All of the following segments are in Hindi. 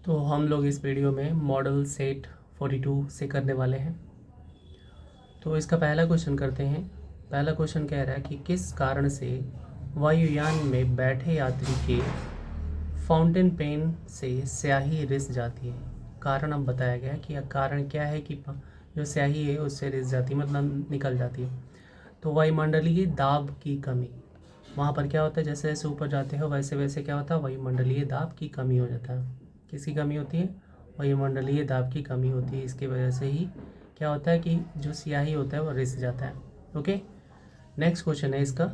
तो हम लोग इस वीडियो में मॉडल सेट 42 से करने वाले हैं। तो इसका पहला क्वेश्चन करते हैं। पहला क्वेश्चन कह रहा है कि किस कारण से वायुयान में बैठे यात्री के फाउंटेन पेन से स्याही रिस जाती है। कारण अब बताया गया कि कारण क्या है कि जो स्याही है उससे रिस जाती है, मतलब निकल जाती है। तो वायुमंडलीय दाब की कमी, वहाँ पर क्या होता है, जैसे जैसे ऊपर जाते हो वैसे वैसे क्या होता है, वायुमंडलीय दाब की कमी हो जाता है। किसकी कमी होती है? वायुमंडलीय दाब की कमी होती है। इसकी वजह से ही क्या होता है कि जो स्याही होता है वो रिस जाता है। ओके, नेक्स्ट क्वेश्चन है इसका।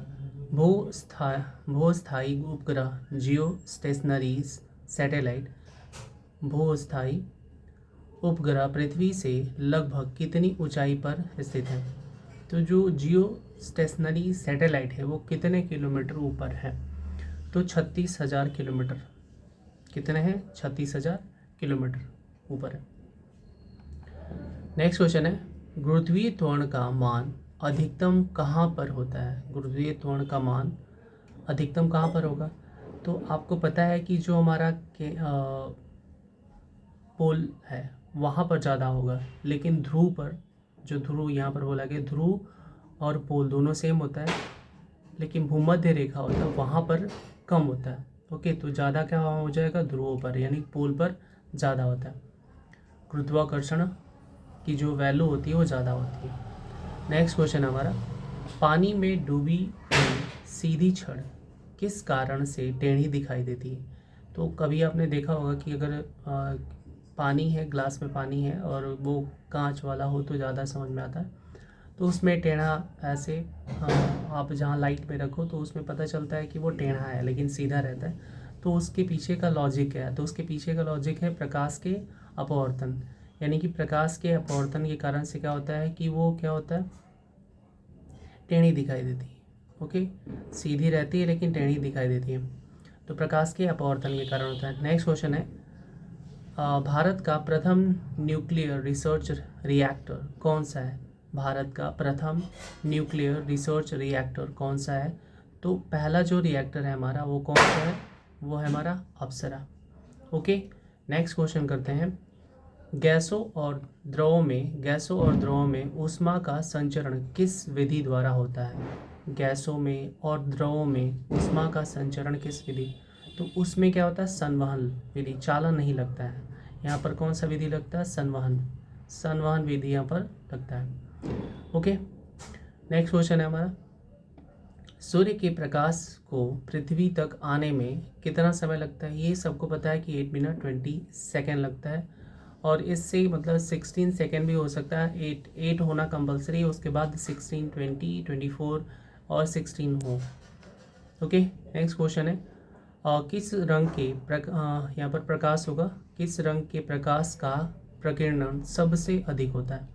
भूस्थायी उपग्रह जियो स्टेशनरी सैटेलाइट भूस्थायी उपग्रह पृथ्वी से लगभग कितनी ऊंचाई पर स्थित है? तो जो जियो स्टेशनरी सैटेलाइट है वो कितने किलोमीटर ऊपर है? तो 36,000 किलोमीटर। कितने हैं? 36,000 किलोमीटर ऊपर है। नेक्स्ट क्वेश्चन है, गुरुत्वीय त्वरण का मान अधिकतम कहाँ पर होता है? गुरुत्वीय त्वरण का मान अधिकतम कहाँ पर होगा? तो आपको पता है कि जो हमारा पोल है वहाँ पर ज़्यादा होगा, लेकिन ध्रुव पर, जो ध्रुव यहाँ पर बोला गया, ध्रुव और पोल दोनों सेम होता है, लेकिन भूमध्य रेखा होता है वहाँ पर कम होता है। ओके, तो ज़्यादा क्या हो जाएगा? ध्रुव पर, यानी पोल पर ज़्यादा होता है। गुरुत्वाकर्षण की जो वैल्यू होती है वो ज़्यादा होती है। नेक्स्ट क्वेश्चन हमारा, पानी में डूबी हुई सीधी छड़ किस कारण से टेढ़ी दिखाई देती है? तो कभी आपने देखा होगा कि अगर पानी है, ग्लास में पानी है और वो कांच वाला हो तो ज़्यादा समझ में आता है। तो उसमें टेढ़ा ऐसे आप जहाँ लाइट में रखो तो उसमें पता चलता है कि वो टेढ़ा है लेकिन सीधा रहता है। तो उसके पीछे का लॉजिक क्या है? तो उसके पीछे का लॉजिक है प्रकाश के अपवर्तन। यानी कि प्रकाश के अपवर्तन के कारण से क्या होता है कि वो क्या होता है, टेढ़ी दिखाई देती है। ओके, सीधी रहती है लेकिन टेढ़ी दिखाई देती है, तो प्रकाश के अपवर्तन के कारण होता है। नेक्स्ट क्वेश्चन है, भारत का प्रथम न्यूक्लियर रिसर्च रिएक्टर कौन सा है? भारत का प्रथम न्यूक्लियर रिसर्च रिएक्टर कौन सा है? तो पहला जो रिएक्टर है हमारा वो कौन सा है? वो है हमारा अप्सरा। ओके, नेक्स्ट क्वेश्चन करते हैं। गैसों और द्रवों में ऊष्मा का संचरण किस विधि द्वारा होता है? गैसों में और द्रवों में ऊष्मा का संचरण किस विधि? तो उसमें क्या होता है? संवहन विधि। चालन नहीं लगता है यहाँ पर। कौन सा विधि लगता है? संवहन विधि यहाँ पर लगता है। ओके, नेक्स्ट क्वेश्चन है हमारा, सूर्य के प्रकाश को पृथ्वी तक आने में कितना समय लगता है? ये सबको पता है कि 8 मिनट 20 सेकेंड लगता है, और इससे मतलब 16 सेकेंड भी हो सकता है। 8 होना कंपलसरी है, उसके बाद 16, 20, 24 और 16 हो। ओके, नेक्स्ट क्वेश्चन है, किस रंग के यहाँ पर प्रकाश होगा, किस रंग के प्रकाश का प्रकीर्णन सबसे अधिक होता है?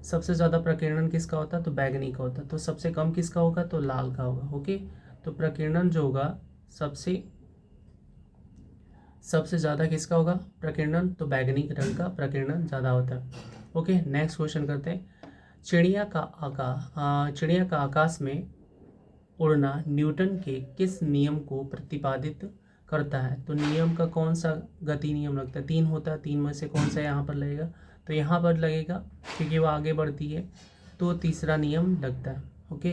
सबसे ज़्यादा प्रकीर्णन किसका होता है? तो बैगनी का होता है। तो सबसे कम किसका होगा? तो लाल का होगा। ओके, तो प्रकीर्णन जो होगा सबसे ज़्यादा किसका होगा प्रकीर्णन? तो बैगनी रंग का प्रकीर्णन ज़्यादा होता है। ओके, नेक्स्ट क्वेश्चन करते हैं। चिड़िया का आकाश में उड़ना न्यूटन के किस नियम को प्रतिपादित करता है? तो नियम का कौन सा गति नियम लगता है? 3 होता है, 3 में से कौन सा यहाँ पर लगेगा? तो यहाँ पर लगेगा, क्योंकि वो आगे बढ़ती है तो तीसरा नियम लगता है। ओके,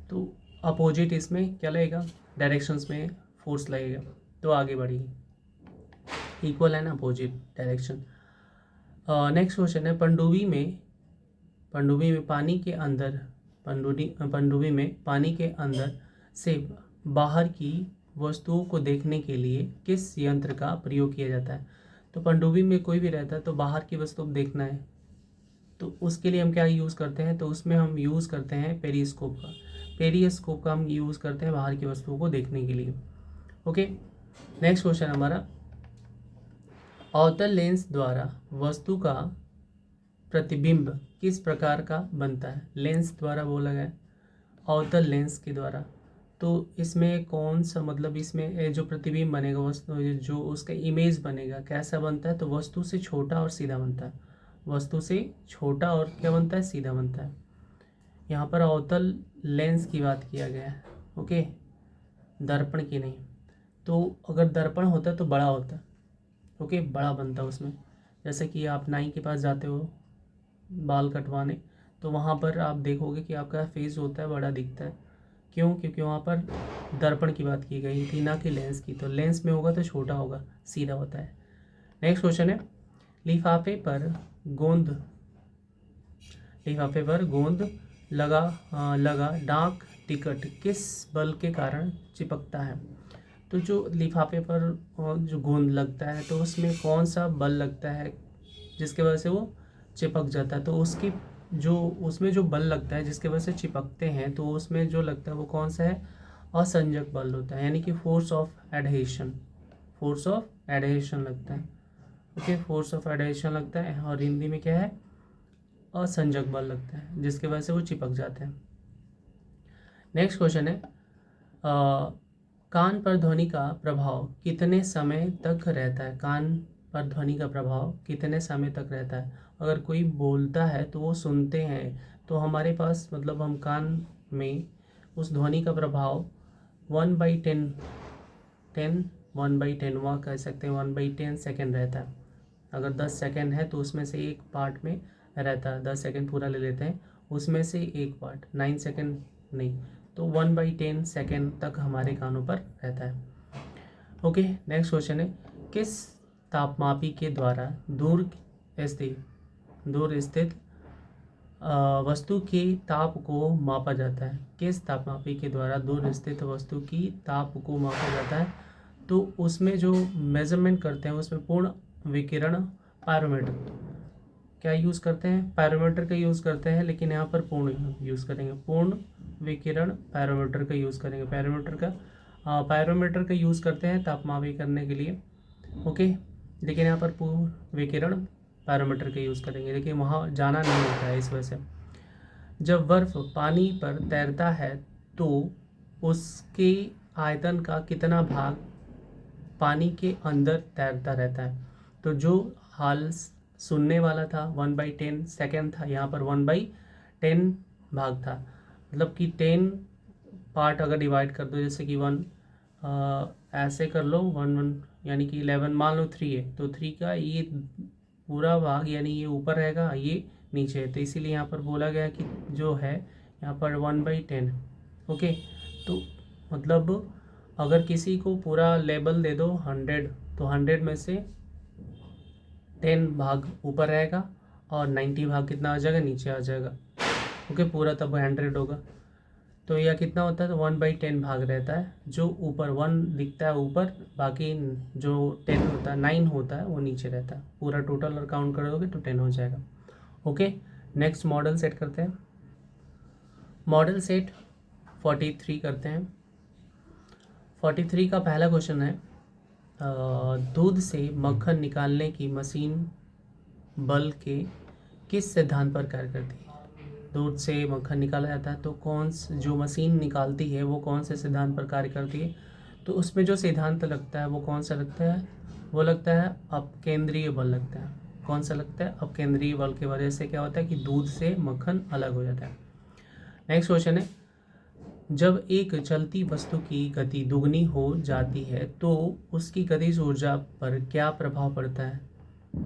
तो अपोजिट इसमें क्या लगेगा? डायरेक्शंस में फोर्स लगेगा तो आगे बढ़ेगी। इक्वल है ना, अपोजिट डायरेक्शन। नेक्स्ट क्वेश्चन है, पनडुब्बी में पानी के अंदर पनडुब्बी में पानी के अंदर से बाहर की वस्तुओं को देखने के लिए किस यंत्र का प्रयोग किया जाता है? तो पनडुब्बी में कोई भी रहता है तो बाहर की वस्तु को देखना है, तो उसके लिए हम क्या यूज़ करते हैं? तो उसमें हम यूज़ करते हैं पेरिस्कोप का हम यूज़ करते हैं बाहर की वस्तुओं को देखने के लिए। ओके, नेक्स्ट क्वेश्चन हमारा, अवतल लेंस द्वारा वस्तु का प्रतिबिंब किस प्रकार का बनता है? लेंस द्वारा बोला गया, अवतल लेंस के द्वारा। तो इसमें कौन सा, मतलब इसमें जो प्रतिबिंब बनेगा, वस्तु जो उसका इमेज बनेगा कैसा बनता है? तो वस्तु से छोटा और सीधा बनता है। वस्तु से छोटा और क्या बनता है? सीधा बनता है। यहाँ पर अवतल लेंस की बात किया गया है। ओके, दर्पण की नहीं। तो अगर दर्पण होता तो बड़ा होता, ओके, बड़ा बनता है उसमें। जैसे कि आप नाई के पास जाते हो बाल कटवाने, तो वहाँ पर आप देखोगे कि आपका फेस होता है बड़ा दिखता है। क्यों? क्योंकि वहाँ पर दर्पण की बात की गई थी, ना कि लेंस की। तो लेंस में होगा तो छोटा होगा, सीधा होता है। नेक्स्ट क्वेश्चन है, लिफाफे पर गोंद लगा डाक टिकट किस बल के कारण चिपकता है? तो जो लिफाफे पर जो गोंद लगता है, तो उसमें कौन सा बल लगता है जिसके वजह से वो चिपक जाता है? तो उसकी जो उसमें जो बल लगता है जिसके वजह से चिपकते हैं, तो उसमें जो लगता है वो कौन सा है? असंजक बल होता है, यानी कि फोर्स ऑफ एडहेशन लगता है। ओके, फोर्स ऑफ एडहेशन लगता है, और हिंदी में क्या है? असंजक बल लगता है, जिसके वजह से वो चिपक जाते हैं। नेक्स्ट क्वेश्चन है, कान पर ध्वनि का प्रभाव कितने समय तक रहता है? कान पर ध्वनि का प्रभाव कितने समय तक रहता है? अगर कोई बोलता है तो वो सुनते हैं, तो हमारे पास मतलब हम कान में उस ध्वनि का प्रभाव 1/10 वह कह सकते हैं 1/10 सेकेंड रहता है। अगर 10 सेकेंड है तो उसमें से एक पार्ट में रहता है, 10 सेकेंड पूरा ले लेते हैं, उसमें से एक पार्ट 9 सेकेंड नहीं, तो 1/10 सेकेंड तक हमारे कानों पर रहता है। ओके, नेक्स्ट क्वेश्चन है, किस तापमापी के द्वारा दूर स्थित वस्तु के ताप को मापा जाता है? किस तापमापी के द्वारा दूर स्थित वस्तु की ताप को मापा जाता है? तो उसमें जो मेजरमेंट करते हैं उसमें पूर्ण विकिरण पायरोमीटर क्या यूज़ करते हैं? पायरोमीटर का यूज़ करते हैं, लेकिन यहाँ पर पूर्ण यूज़ करेंगे, पूर्ण विकिरण पायरोमीटर का यूज़ करेंगे। पायरोमीटर का यूज़ करते हैं तापमापी करने के लिए। ओके, लेकिन यहाँ पर पूर्ण विकिरण पायरोमीटर का यूज़ करेंगे, लेकिन वहाँ जाना नहीं होता है इस वजह से। जब बर्फ़ पानी पर तैरता है तो उसके आयतन का कितना भाग पानी के अंदर तैरता रहता है? तो जो हाल सुनने वाला था 1/10 सेकेंड था, यहाँ पर 1/10 भाग था। मतलब कि 10 पार्ट अगर डिवाइड कर दो, जैसे कि 1 ऐसे कर लो, 1 यानी कि 11, मान लो 3 है, तो 3 का ये पूरा भाग यानी ये ऊपर रहेगा, ये नीचे है, तो इसीलिए यहाँ पर बोला गया कि जो है यहाँ पर 1/10। ओके, तो मतलब अगर किसी को पूरा लेबल दे दो 100, तो 100 में से 10 भाग ऊपर रहेगा और 90 भाग कितना आ जाएगा? नीचे आ जाएगा। ओके, पूरा तब 100 होगा। तो यह कितना होता है? तो 1/10 भाग रहता है, जो ऊपर 1 दिखता है ऊपर, बाकी जो 10 होता है 9 होता है वो नीचे रहता है। पूरा टोटल और काउंट करोगे तो 10 हो जाएगा। ओके, नेक्स्ट मॉडल सेट करते हैं। मॉडल सेट 43 करते हैं। 43 का पहला क्वेश्चन है, दूध से मक्खन निकालने की मशीन बल के किस सिद्धांत पर कार्य करती है? दूध से मक्खन निकाला जाता है, तो जो मशीन निकालती है वो कौन से सिद्धांत पर कार्य करती है? तो उसमें जो सिद्धांत लगता है वो कौन सा लगता है? वो लगता है अपकेंद्रीय बल लगता है। कौन सा लगता है? अपकेंद्रीय बल की वजह से क्या होता है कि दूध से मक्खन अलग हो जाता है। नेक्स्ट क्वेश्चन है, जब एक चलती वस्तु की गति दुगनी हो जाती है तो उसकी गतिज ऊर्जा पर क्या प्रभाव पड़ता है?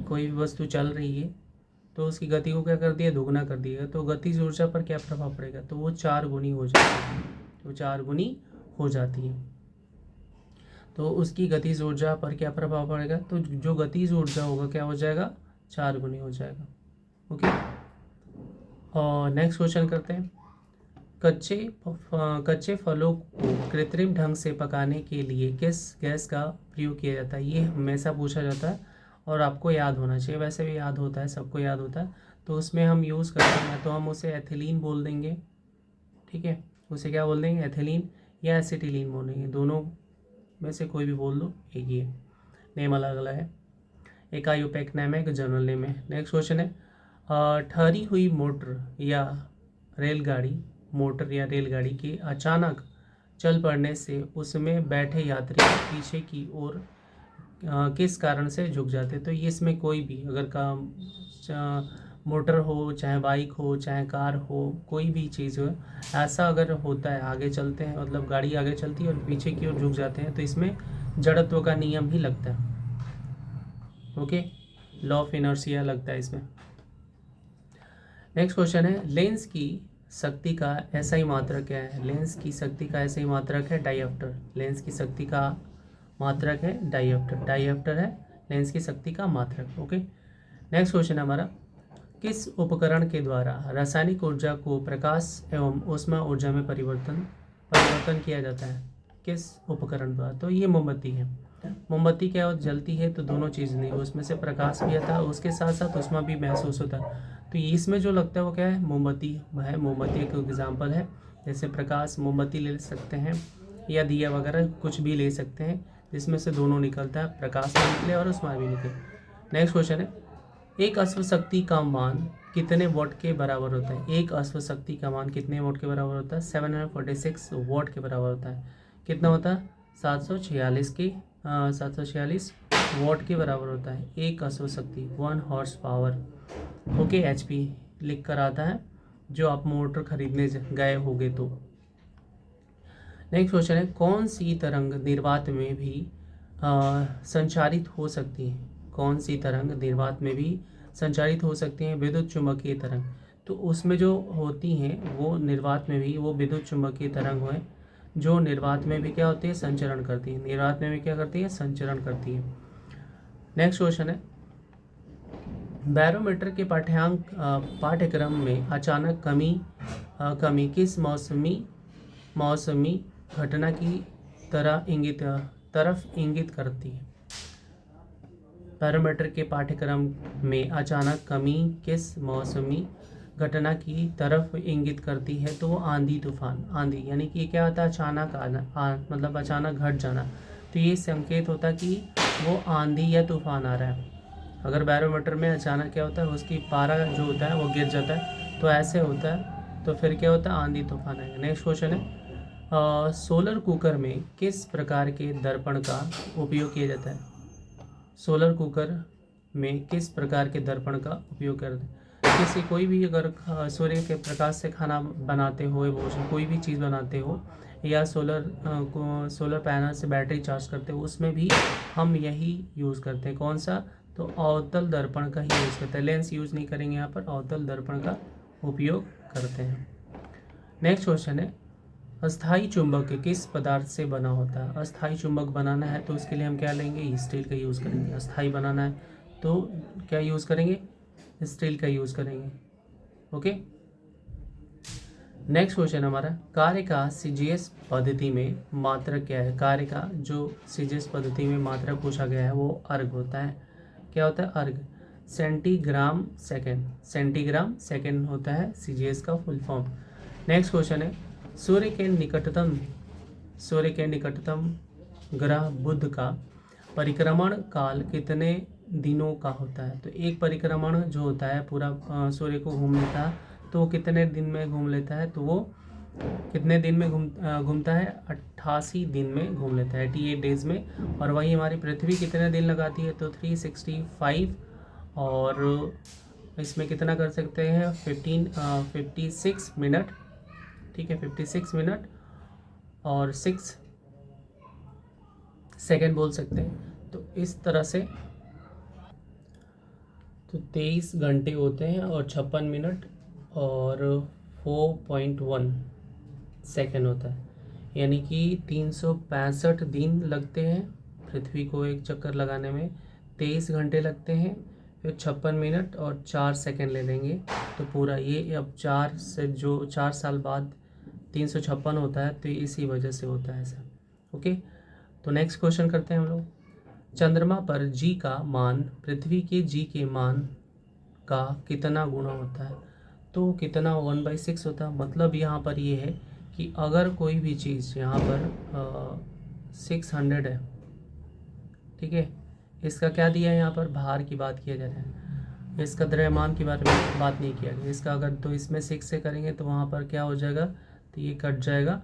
कोई भी वस्तु चल रही है तो उसकी गति को क्या कर दिया? दुगना कर दिया, तो गतिज ऊर्जा पर क्या प्रभाव पड़ेगा? तो वो 4 गुनी हो जाती है, वो 4 गुनी हो जाती है। तो उसकी गतिज ऊर्जा पर क्या प्रभाव पड़ेगा? तो जो गतिज ऊर्जा होगा क्या हो जाएगा? 4 गुनी हो जाएगा। ओके, और नेक्स्ट क्वेश्चन करते हैं, कच्चे फलों को कृत्रिम ढंग से पकाने के लिए किस गैस का प्रयोग किया जाता है? ये हमेशा पूछा जाता है और आपको याद होना चाहिए, वैसे भी याद होता है, सबको याद होता है। तो उसमें हम यूज़ करते हैं, तो हम उसे एथिलीन बोल देंगे। ठीक है, उसे क्या बोल देंगे? एथिलीन या एसिटिलीन बोलेंगे, दोनों में से कोई भी बोल दो, एक ही है, नेम अलग अलग है। एक आईयूपैक नेम है, एक जनरल नेम है। नेक्स्ट क्वेश्चन है, ठहरी हुई मोटर या रेलगाड़ी के अचानक चल पड़ने से उसमें बैठे यात्री पीछे की ओर किस कारण से झुक जाते? तो ये इसमें कोई भी अगर मोटर हो, चाहे बाइक हो, चाहे कार हो, कोई भी चीज़ हो, ऐसा अगर होता है, आगे चलते हैं मतलब गाड़ी आगे चलती है और पीछे की ओर झुक जाते हैं, तो इसमें जड़त्व का नियम ही लगता है। ओके, लॉ ऑफ इनर्शिया लगता है इसमें। नेक्स्ट क्वेश्चन है, लेंस की शक्ति का SI मात्रक क्या है? लेंस की शक्ति का SI मात्रक है डाइऑप्टर। लेंस की शक्ति का मात्रक है डाइऑप्टर। डाइऑप्टर है लेंस की शक्ति का मात्रक। ओके, नेक्स्ट क्वेश्चन है हमारा, किस उपकरण के द्वारा रासायनिक ऊर्जा को प्रकाश एवं ऊष्मा ऊर्जा में परिवर्तन किया जाता है? किस उपकरण द्वारा? तो ये मोमबत्ती है। मोमबत्ती क्या हो, जलती है तो दोनों चीज़ नहीं, उसमें से प्रकाश भी आता है, उसके साथ साथ ऊष्मा भी महसूस होता है। तो इसमें जो लगता है वो क्या है? मोमबत्ती है। मोमबत्ती एक एग्जाम्पल है। जैसे प्रकाश, मोमबत्ती ले सकते हैं या दिया वगैरह कुछ भी ले सकते हैं जिसमें से दोनों निकलता है, प्रकाश भी निकले और ऊष्मा भी निकले। नेक्स्ट क्वेश्चन है, एक अश्वशक्ति का मान कितने वॉट के बराबर होता है? एक अश्वशक्ति का मान कितने वॉट के बराबर होता है? 746 वॉट के बराबर होता है। कितना होता है? 746 वॉट के बराबर होता है एक अश्वशक्ति, 1 हॉर्स पावर। ओके, HP लिख कर आता है जो आप मोटर खरीदने गए होगे तो। नेक्स्ट क्वेश्चन है, कौन सी तरंग निर्वात में भी संचारित हो सकती है? कौन सी तरंग निर्वात में भी संचारित हो सकती हैं? विद्युत चुम्बकीय तरंग। तो उसमें जो होती हैं वो निर्वात में भी, वो विद्युत चुम्बकीय तरंग है जो निर्वात में भी क्या होती है? संचरण करती है। निर्वात में भी क्या करती है? संचरण करती है। नेक्स्ट क्वेश्चन है, बैरोमीटर के पाठ्यक्रम में अचानक कमी किस मौसमी घटना की तरफ इंगित करती है? बैरोमीटर के पाठ्यक्रम में अचानक कमी किस मौसमी घटना की तरफ इंगित करती है? तो वो आंधी तूफान। आंधी यानी कि क्या होता है? अचानक आना, मतलब अचानक घट जाना। तो ये संकेत होता है कि वो आंधी या तूफान आ रहा है। अगर बैरोमीटर में अचानक क्या होता है, उसकी पारा जो होता है वो गिर जाता है, तो ऐसे होता है, तो फिर क्या होता है? आंधी तूफान आएगा। नेक्स्ट क्वेश्चन है, सोलर कुकर में किस प्रकार के दर्पण का उपयोग किया जाता है? सोलर कुकर में किस प्रकार के दर्पण का उपयोग करते हैं? कोई भी अगर सूर्य के प्रकाश से खाना बनाते हो, भोजन कोई भी चीज़ बनाते हो, या सोलर पैनल से बैटरी चार्ज करते हो, उसमें भी हम यही यूज़ करते हैं। कौन सा? तो अवतल दर्पण का ही यूज़ करते हैं। लेंस यूज़ नहीं करेंगे यहाँ पर, अवतल दर्पण का उपयोग करते हैं। नेक्स्ट क्वेश्चन है, अस्थाई चुंबक किस पदार्थ से बना होता है? अस्थाई चुंबक बनाना है तो उसके लिए हम क्या लेंगे? स्टील का यूज़ करेंगे। अस्थाई बनाना है तो क्या यूज़ करेंगे? स्टील का यूज़ करेंगे। ओके, नेक्स्ट क्वेश्चन हमारा, कार्य का CGS पद्धति में मात्रक क्या है? कार्य का जो CGS पद्धति में मात्रक पूछा गया है वो अर्घ होता है। क्या होता है? अर्घ। Centigram second. सेंटीग्राम सेकेंड होता है CGS का फुल फॉर्म। नेक्स्ट क्वेश्चन है, सूर्य के निकटतम ग्रह बुध का परिक्रमण काल कितने दिनों का होता है? तो एक परिक्रमण जो होता है पूरा सूर्य को घूम लेता है, तो वो कितने दिन में घूम लेता है? तो वो कितने दिन में घूमता है? 88 दिन में घूम लेता है, 88 डेज में। और वही हमारी पृथ्वी कितने दिन लगाती है? तो 365, और इसमें कितना कर सकते हैं? 56 मिनट। ठीक है, 56 मिनट और 6 सेकेंड बोल सकते हैं। तो इस तरह से तो 23 घंटे होते हैं और 56 मिनट और 4.1 सेकेंड होता है, यानी कि 365 दिन लगते हैं पृथ्वी को एक चक्कर लगाने में। 23 घंटे लगते हैं, फिर 56 मिनट और 4 सेकेंड ले लेंगे, तो पूरा ये अब 4 साल बाद 356 होता है, तो इसी वजह से होता है ऐसा। ओके, तो नेक्स्ट क्वेश्चन करते हैं हम लोग। चंद्रमा पर G का मान पृथ्वी के G के मान का कितना गुना होता है? तो कितना? 1/6 होता है। मतलब यहाँ पर ये है कि अगर कोई भी चीज़ यहाँ पर 600 है, ठीक है, इसका क्या दिया है? यहाँ पर भार की बात किया जा रहा है, इसका द्रव्यमान के बारे में बात नहीं किया गया। इसका अगर तो इसमें 6 से करेंगे तो वहाँ पर क्या हो जाएगा? तो ये कट जाएगा,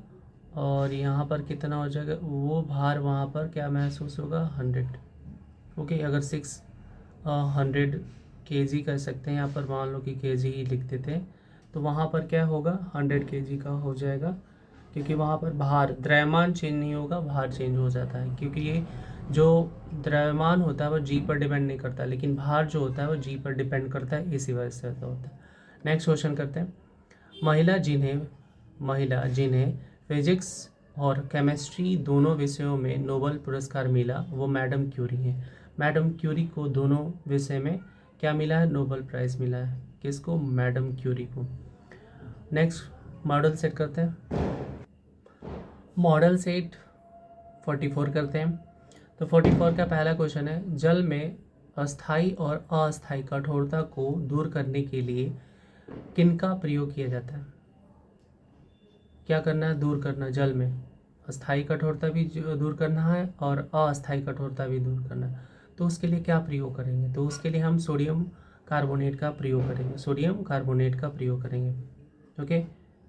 और यहाँ पर कितना हो जाएगा? वो भार वहाँ पर क्या महसूस होगा? 100। ओके, अगर 600 kg कर सकते हैं, यहाँ पर मान लो कि kg ही लिख देते हैं, तो वहाँ पर क्या होगा? 100 kg का हो जाएगा, क्योंकि वहाँ पर भार, द्रव्यमान चेंज नहीं होगा, भार चेंज हो जाता है, क्योंकि ये जो द्रव्यमान होता है वो जी पर डिपेंड नहीं करता, लेकिन भार जो होता है वो जी पर डिपेंड करता है, इसी वजह से ऐसा होता है। नेक्स्ट क्वेश्चन करते हैं। महिला जिन्हें फिजिक्स और केमिस्ट्री दोनों विषयों में नोबेल पुरस्कार मिला वो मैडम क्यूरी हैं। मैडम क्यूरी को दोनों विषय में क्या मिला है? नोबेल प्राइज़ मिला है। किसको? मैडम क्यूरी को। नेक्स्ट मॉडल सेट करते हैं। मॉडल सेट 44 करते हैं। तो 44 का पहला क्वेश्चन है, जल में अस्थाई और अस्थाई कठोरता को दूर करने के लिए किनका प्रयोग किया जाता है? क्या करना है? दूर करना। जल में अस्थाई कठोरता भी दूर करना है और अस्थाई कठोरता भी दूर करना है। तो उसके लिए क्या प्रयोग करेंगे? तो उसके लिए हम सोडियम कार्बोनेट का प्रयोग करेंगे। सोडियम कार्बोनेट का प्रयोग करेंगे। ओके,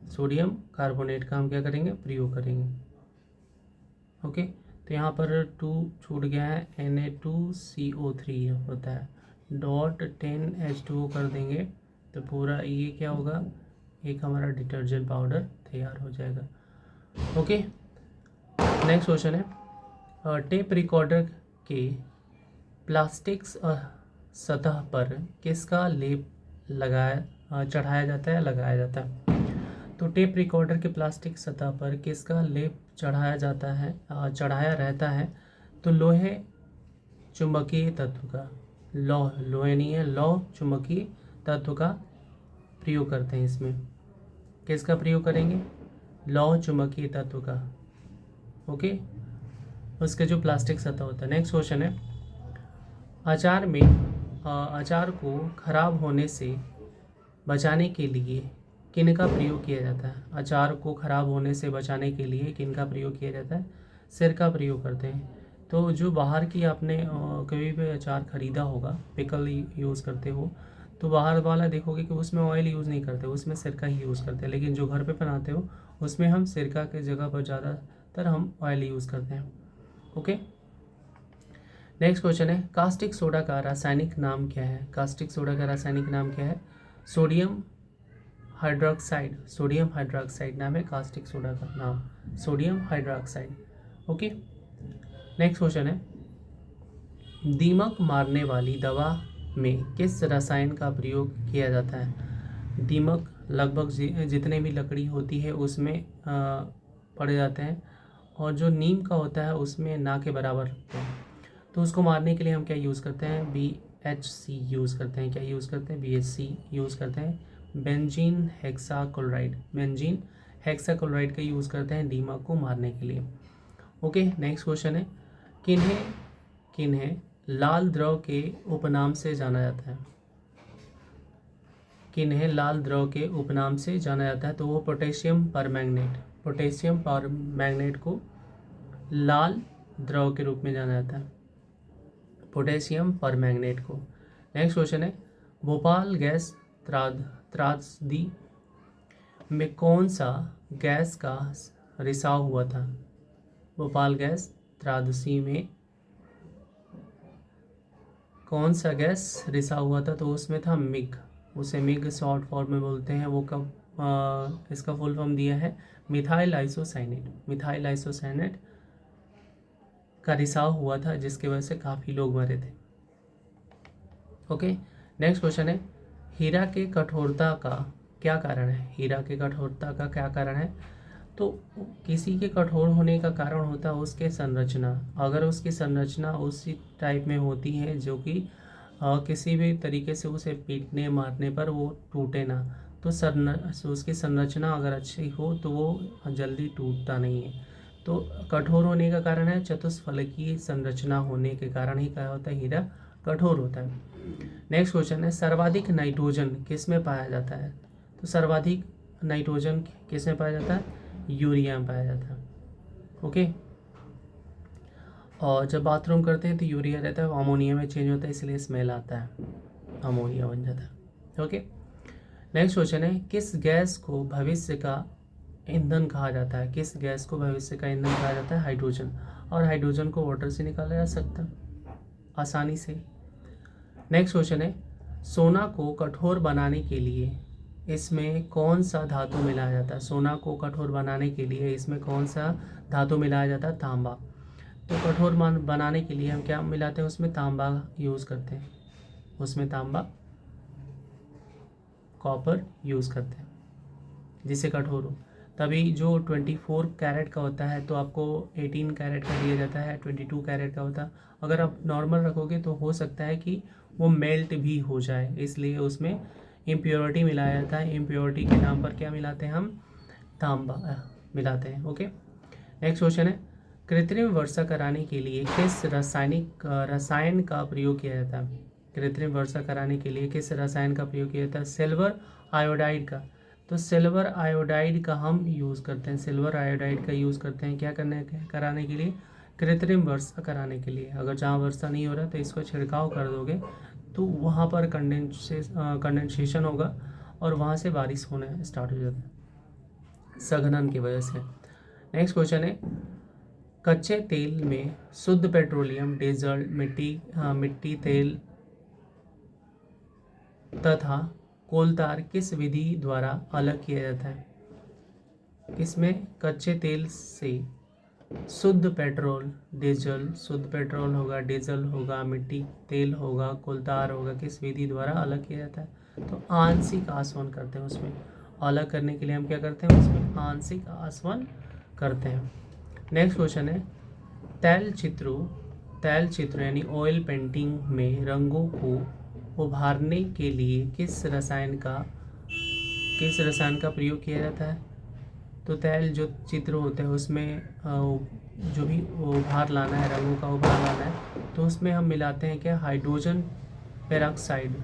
सोडियम कार्बोनेट का हम क्या करेंगे? प्रयोग करेंगे। ओके, तो यहाँ पर 2 छूट गया है, Na2CO3 होता है, डॉट 10H2O कर देंगे तो पूरा ये क्या होगा? एक हमारा डिटर्जेंट पाउडर तैयार हो जाएगा। ओके, नेक्स्ट क्वेश्चन है, टेप रिकॉर्डर के प्लास्टिक सतह पर किसका लेप चढ़ाया जाता है, लगाया जाता है? तो टेप रिकॉर्डर के प्लास्टिक सतह पर किसका लेप चढ़ाया जाता है, चढ़ाया रहता है? तो लोहे चुंबकीय तत्व का, लोहे नहीं है, लौह चुंबकीय तत्व का प्रयोग करते हैं। इसमें किसका प्रयोग करेंगे? लौह चुंबकीय तत्व का। ओके, उसके जो प्लास्टिक सतह होता है। नेक्स्ट क्वेश्चन है, अचार को खराब होने से बचाने के लिए किन का प्रयोग किया जाता है? अचार को खराब होने से बचाने के लिए किन का प्रयोग किया जाता है? सिर का प्रयोग करते हैं। तो जो बाहर की आपने कभी भी अचार खरीदा होगा, पिकल यूज़ करते हो, तो बाहर वाला देखोगे कि उसमें ऑयल यूज़ नहीं करते, उसमें सिरका ही यूज़ करते हैं। लेकिन जो घर पे बनाते हो उसमें हम सिरका के जगह पर ज़्यादातर हम ऑयल यूज़ करते हैं। ओके, नेक्स्ट क्वेश्चन है, कास्टिक सोडा का रासायनिक नाम क्या है? कास्टिक सोडा का रासायनिक नाम क्या है? सोडियम हाइड्रोक्साइड नाम है कास्टिक सोडा का नाम, sodium hydroxide. Okay, next question है, दीमक मारने वाली दवा में किस रसायन का प्रयोग किया जाता है? दीमक लगभग जितने भी लकड़ी होती है उसमें पड़ जाते हैं, और जो नीम का होता है उसमें ना के बराबर रखते हैं। तो उसको मारने के लिए हम क्या यूज़ करते हैं? BHC यूज़ करते हैं। क्या यूज़ करते हैं? BHC यूज़ करते हैं, बेंजीन हेक्साक्लोराइड का यूज़ करते हैं दीमक को मारने के लिए। ओके, नेक्स्ट क्वेश्चन है, किन्हें लाल द्रव के उपनाम से जाना जाता है? किन्हें लाल द्रव के उपनाम से जाना जाता है? तो वो पोटेशियम परमैंगनेट को लाल द्रव के रूप में जाना जाता है, पोटेशियम परमैंगनेट को। नेक्स्ट क्वेश्चन है, भोपाल गैस त्रासदी में कौन सा गैस का रिसाव हुआ था? भोपाल गैस त्रासदी में कौन सा गैस रिसाव हुआ था? तो उसमें था मिग, उसे मिग शॉर्ट फॉर्म में बोलते हैं। वो कब इसका फुल फॉर्म दिया है? मिथाइल आइसोसाइनेट का रिसाव हुआ था, जिसकी वजह से काफ़ी लोग मरे थे। ओके, नेक्स्ट क्वेश्चन है, हीरा के कठोरता का क्या कारण है? हीरा के कठोरता का क्या कारण है? तो किसी के कठोर होने का कारण होता है उसके संरचना। अगर उसकी संरचना उसी टाइप में होती है जो कि किसी भी तरीके से उसे पीटने मारने पर वो टूटे ना, तो उसकी संरचना अगर अच्छी हो तो वो जल्दी टूटता नहीं है। तो कठोर होने का कारण है चतुष्फलकीय संरचना होने के कारण ही क्या होता है? हीरा कठोर होता है। नेक्स्ट क्वेश्चन है, सर्वाधिक नाइट्रोजन किस में पाया जाता है? तो सर्वाधिक नाइट्रोजन किस में पाया जाता है? यूरिया में पाया जाता है। ओके, और जब बाथरूम करते हैं तो यूरिया रहता है, अमोनिया में चेंज होता है, इसलिए स्मेल आता है, अमोनिया बन जाता है। ओके, नेक्स्ट क्वेश्चन है, किस गैस को भविष्य का ईंधन कहा जाता है? किस गैस को भविष्य का ईंधन कहा जाता है? हाइड्रोजन। और हाइड्रोजन को वाटर से निकाला जा सकता है आसानी से। नेक्स्ट क्वेश्चन है, सोना को कठोर बनाने के लिए इसमें कौन सा धातु मिलाया जाता है? सोना को कठोर बनाने के लिए इसमें कौन सा धातु मिलाया जाता है? तांबा। तो कठोर बनाने के लिए हम क्या मिलाते हैं उसमें, तांबा यूज़ करते हैं, उसमें तांबा कॉपर यूज़ करते हैं जिससे कठोर हो। तभी जो 24 कैरेट का होता है तो आपको 18 कैरेट का दिया जाता है, 22 कैरेट का होता है। अगर आप नॉर्मल रखोगे तो हो सकता है कि वो मेल्ट भी हो जाए, इसलिए उसमें इम्प्योरिटी मिलाया जाता है। इम्प्योरिटी के नाम पर क्या मिलाते हैं हम, तांबा मिलाते हैं। ओके, नेक्स्ट क्वेश्चन है, कृत्रिम वर्षा कराने के लिए किस रसायन का प्रयोग किया जाता है। कृत्रिम वर्षा कराने के लिए किस रसायन का प्रयोग किया जाता है, सिल्वर आयोडाइड का। तो सिल्वर आयोडाइड का हम यूज़ करते हैं, सिल्वर आयोडाइड का यूज़ करते हैं क्या कराने के लिए, कृत्रिम वर्षा कराने के लिए। अगर जहाँ वर्षा नहीं हो रहा तो इसको छिड़काव कर दोगे तो वहाँ पर कंडेंसेशन होगा और वहाँ से बारिश होना स्टार्ट हो जाता है संघनन की वजह से। नेक्स्ट क्वेश्चन है, कच्चे तेल में शुद्ध पेट्रोलियम, डीजल, मिट्टी तेल तथा कोलतार किस विधि द्वारा अलग किया जाता है। किसमें, कच्चे तेल से शुद्ध पेट्रोल, डीजल, शुद्ध पेट्रोल होगा, डीजल होगा, मिट्टी तेल होगा, कोलतार होगा, किस विधि द्वारा अलग किया जाता है। तो आंशिक आसवन करते हैं उसमें, अलग करने के लिए हम क्या करते हैं उसमें आंशिक आसवन करते हैं। नेक्स्ट क्वेश्चन है, तैल चित्र यानी ऑयल पेंटिंग में रंगों को उभारने के लिए किस रसायन का प्रयोग किया जाता है। तो तैल जो चित्र होते हैं उसमें जो भी उभार लाना है, रंगों का उभार लाना है, तो उसमें हम मिलाते हैं क्या, हाइड्रोजन पेरोक्साइड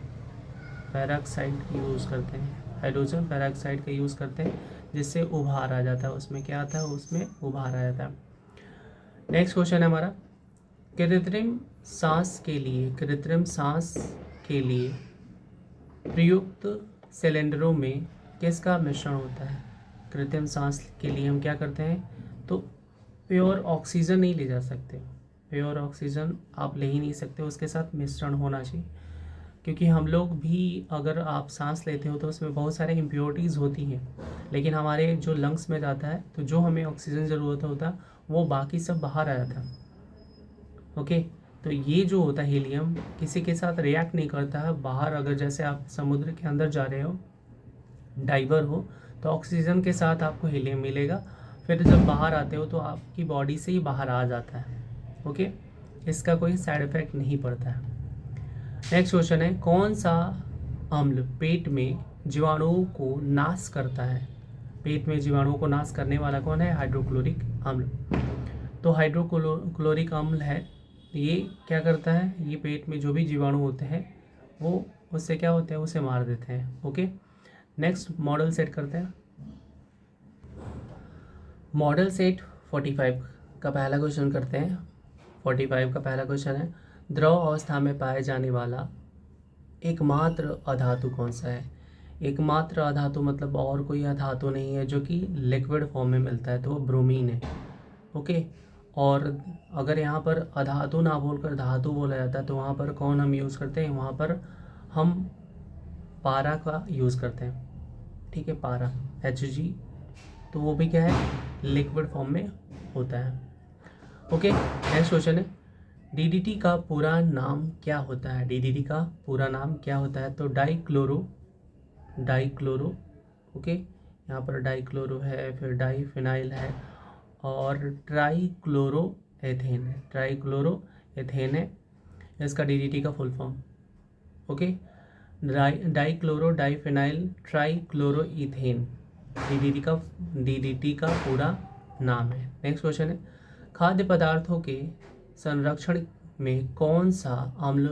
यूज़ करते हैं, हाइड्रोजन पेरोक्साइड का यूज़ करते हैं जिससे उभार आ जाता है, उसमें क्या आता है, उसमें उभार आ जाता है। नेक्स्ट क्वेश्चन है हमारा, कृत्रिम सांस के लिए प्रयुक्त सिलेंडरों में किसका मिश्रण होता है। कृत्रिम सांस के लिए हम क्या करते हैं, तो प्योर ऑक्सीजन नहीं ले जा सकते, प्योर ऑक्सीजन आप ले ही नहीं सकते, उसके साथ मिश्रण होना चाहिए। क्योंकि हम लोग भी अगर आप सांस लेते हो तो उसमें बहुत सारे इम्प्योरिटीज़ होती हैं, लेकिन हमारे जो लंग्स में जाता है तो जो हमें ऑक्सीजन ज़रूरत होता है वो बाकी सब बाहर आ जाता है। ओके, तो ये जो होता है हीलियम किसी के साथ रिएक्ट नहीं करता है। बाहर अगर जैसे आप समुद्र के अंदर जा रहे हो, डाइवर हो, तो ऑक्सीजन के साथ आपको हीलियम मिलेगा, फिर जब बाहर आते हो तो आपकी बॉडी से ही बाहर आ जाता है। ओके, इसका कोई साइड इफेक्ट नहीं पड़ता है। नेक्स्ट क्वेश्चन है, कौन सा अम्ल पेट में जीवाणुओं को नाश करता है। पेट में जीवाणुओं को नाश करने वाला कौन है, हाइड्रोक्लोरिक अम्ल। तो हाइड्रोक्लोरिक अम्ल है, ये क्या करता है, ये पेट में जो भी जीवाणु होते हैं वो उससे क्या होते हैं, उसे मार देते हैं। ओके, नेक्स्ट मॉडल सेट करते हैं। मॉडल सेट 45 का पहला क्वेश्चन करते हैं। 45 का पहला क्वेश्चन है, द्रव अवस्था में पाए जाने वाला एकमात्र अधातु कौन सा है। एकमात्र अधातु मतलब और कोई अधातु नहीं है जो कि लिक्विड फॉर्म में मिलता है, तो वो ब्रोमीन है। ओके, और अगर यहाँ पर अधातु ना बोलकर धातु बोला जाता है तो वहाँ पर कौन हम यूज़ करते हैं, वहाँ पर हम पारा का यूज़ करते हैं। ठीक है, पारा Hg, तो वो भी क्या है, लिक्विड फॉर्म में होता है। ओके, नेक्स्ट क्वेश्चन है, डीडीटी का पूरा नाम क्या होता है। डीडीटी का पूरा नाम क्या होता है, तो डाइक्लोरो। ओके, यहाँ पर डाइक्लोरो है, फिर डाइफिनाइल है और ट्राइक्लोरोएथेन है इसका डीडीटी का full form. Okay, dichloro diphenyl trichloroethane DDT का पूरा नाम है। नेक्स्ट क्वेश्चन है, खाद्य पदार्थों के संरक्षण में कौन सा अम्ल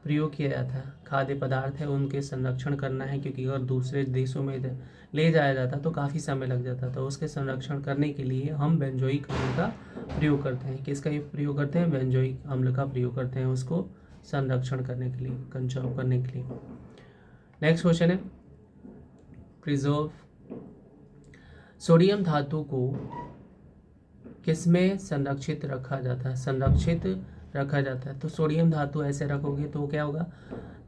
प्रयोग किया जाता है। खाद्य पदार्थ है उनके संरक्षण करना है, क्योंकि अगर दूसरे देशों में ले जाया जाता तो काफ़ी समय लग जाता, तो उसके संरक्षण करने के लिए हम बेंजोइक अम्ल का प्रयोग करते हैं। किसका प्रयोग करते हैं, बेंजोइक अम्ल का प्रयोग करते हैं उसको संरक्षण करने के लिए, कंजर्व करने के लिए। नेक्स्ट क्वेश्चन है, प्रिजर्व सोडियम धातु को किसमें संरक्षित रखा जाता है। तो सोडियम धातु ऐसे रखोगे तो क्या होगा,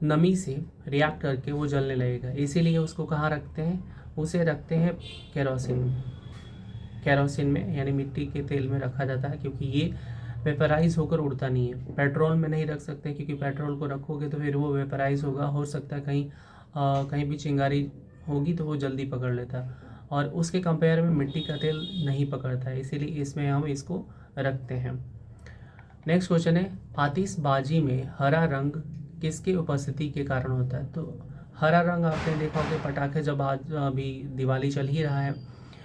नमी से रिएक्ट करके वो जलने लगेगा, इसीलिए उसको कहाँ रखते हैं, उसे रखते हैं केरोसिन में, यानी मिट्टी के तेल में रखा जाता है, क्योंकि ये वेपराइज होकर उड़ता नहीं है। पेट्रोल में नहीं रख सकते क्योंकि पेट्रोल को रखोगे तो फिर वो वेपराइज होगा, हो सकता है कहीं भी चिंगारी होगी तो वो जल्दी पकड़ लेता है, और उसके कंपेयर में मिट्टी का तेल नहीं पकड़ता है, इसीलिए इसमें हम इसको रखते हैं। नेक्स्ट क्वेश्चन है, आतिशबाजी में हरा रंग किसकी उपस्थिति के कारण होता है? तो हरा रंग आपने देखा होगा पटाखे, जब आज अभी दिवाली चल ही रहा है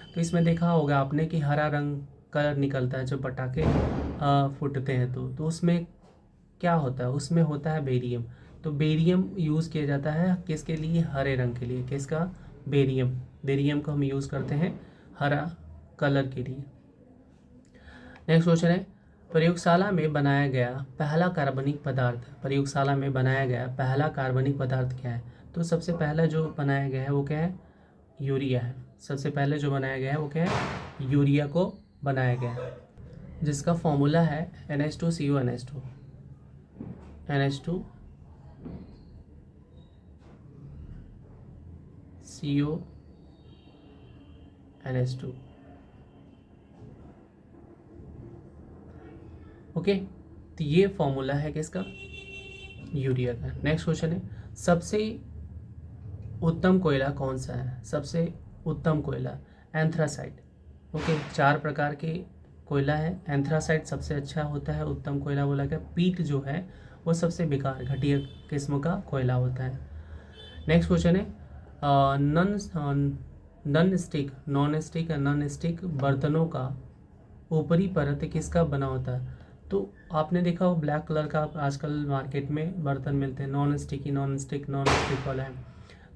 तो इसमें देखा होगा आपने कि हरा रंग कलर निकलता है जब पटाखे फूटते हैं तो उसमें क्या होता है? उसमें होता है बेरियम। तो बेरियम यूज़ किया जाता है किसके लिए? हरे रंग के लिए। किसका? बेरियम। बेरियम को हम यूज़ करते हैं हरा कलर के लिए। नेक्स्ट क्वेश्चन है, प्रयोगशाला में बनाया गया पहला कार्बनिक पदार्थ, प्रयोगशाला में बनाया गया पहला कार्बनिक पदार्थ क्या है? तो सबसे पहला जो बनाया गया है वो क्या है? यूरिया है। सबसे पहले जो बनाया गया है वो क्या है? यूरिया को बनाया गया है, जिसका फॉर्मूला है NH2CO NH2 CO NH2। Okay, तो ये फॉर्मूला है किसका? यूरिया का। नेक्स्ट क्वेश्चन है, सबसे उत्तम कोयला कौन सा है? सबसे उत्तम कोयला एंथ्रासाइट। ओके, 4 प्रकार के कोयला है, एंथ्रासाइट सबसे अच्छा होता है, उत्तम कोयला बोला गया। पीट जो है वो सबसे बेकार घटिया किस्म का कोयला होता है। नेक्स्ट क्वेश्चन है, नॉन स्टिक बर्तनों का ऊपरी परत किसका बना होता है? तो आपने देखा हो ब्लैक कलर का आजकल मार्केट में बर्तन मिलते हैं, नॉन स्टिक वाला है,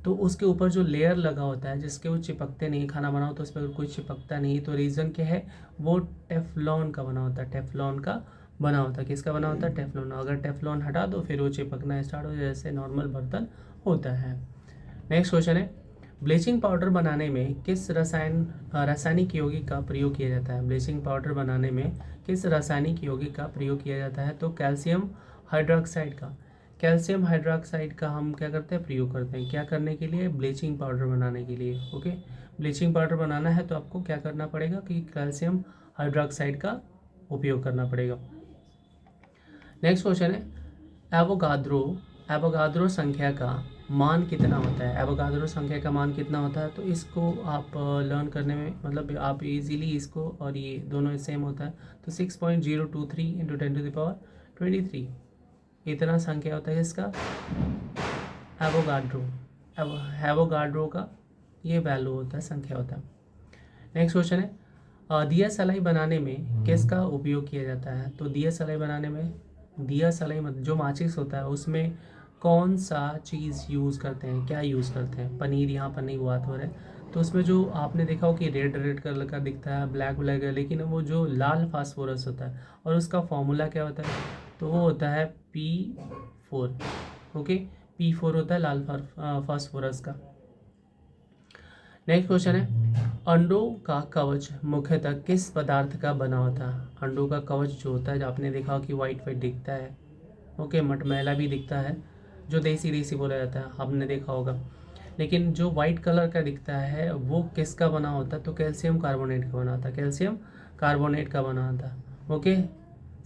तो उसके ऊपर जो लेयर लगा होता है जिसके वो चिपकते नहीं, खाना बनाओ तो उस पर कोई चिपकता नहीं, तो रीज़न क्या है? वो टेफ्लॉन का बना होता है, टेफ्लॉन का बना होता है। किसका बना होता है? टेफ्लॉन। अगर टेफ्लॉन हटा दो फिर वो चिपकना स्टार्ट हो जाए, जैसे नॉर्मल बर्तन होता है। नेक्स्ट क्वेश्चन है, ब्लीचिंग पाउडर बनाने में किस रासायनिक यौगिक का प्रयोग किया जाता है? ब्लीचिंग पाउडर बनाने में किस रासायनिक यौगिक का प्रयोग किया जाता है? तो कैल्शियम हाइड्रोक्साइड का। कैल्शियम हाइड्रोक्साइड का हम क्या करते हैं? प्रयोग करते हैं। क्या करने के लिए? ब्लीचिंग पाउडर बनाने के लिए। ओके, ब्लीचिंग पाउडर बनाना है तो आपको क्या करना पड़ेगा कि कैल्शियम हाइड्रोक्साइड का उपयोग करना पड़ेगा। नेक्स्ट क्वेश्चन है, एवोगाद्रो संख्या का मान कितना होता है? एवोगाद्रो संख्या का मान कितना होता है? तो इसको आप लर्न करने में, मतलब आप इजीली इसको और ये दोनों सेम होता है, तो 6.023 × 10⁻23 इतना संख्या होता है इसका एवोगाड्रो का ये वैल्यू होता है, संख्या होता है। नेक्स्ट क्वेश्चन है, दिया सलाई बनाने में किसका उपयोग किया जाता है? तो दिया सलाई बनाने में, दिया सलाई मतलब जो माचिस होता है उसमें कौन सा चीज़ यूज़ करते हैं? क्या यूज़ करते हैं? पनीर यहाँ पर नहीं बात हो रहा है, तो उसमें जो आपने देखा हो कि रेड कलर का दिखता है, ब्लैक है, लेकिन वो जो लाल फास्फोरस होता है और उसका फॉर्मूला क्या होता है? तो वो होता है P4। ओके, P4 होता है लाल फास्फोरस का। नेक्स्ट क्वेश्चन है, अंडों का कवच मुख्यतः किस पदार्थ का बना होता है? अंडों का कवच जो होता है, जो आपने देखा हो कि वाइट दिखता है, ओके, मटमैला भी दिखता है, जो देसी बोला जाता है, आपने देखा होगा, लेकिन जो वाइट कलर का दिखता है वो किसका बना होता है? तो कैल्शियम कार्बोनेट का बना होता है, कैल्शियम कार्बोनेट का बना होता है। ओके,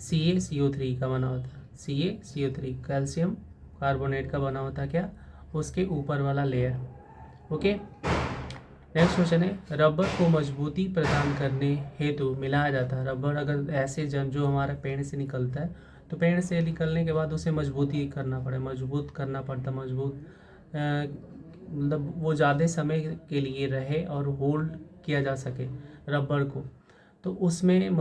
CaCO3 का बना होता है, CaCO3 कैल्शियम कार्बोनेट का बना होता है। क्या? उसके ऊपर वाला लेयर। ओके, नेक्स्ट क्वेश्चन है, रबर को मजबूती प्रदान करने हेतु मिलाया जाता है। रबर अगर ऐसे जो हमारा पेड़ से निकलता है, तो पेड़ से निकलने के बाद उसे मजबूत करना पड़ता, मतलब वो ज़्यादा समय के लिए रहे और होल्ड किया जा सके रबर को, तो उसमें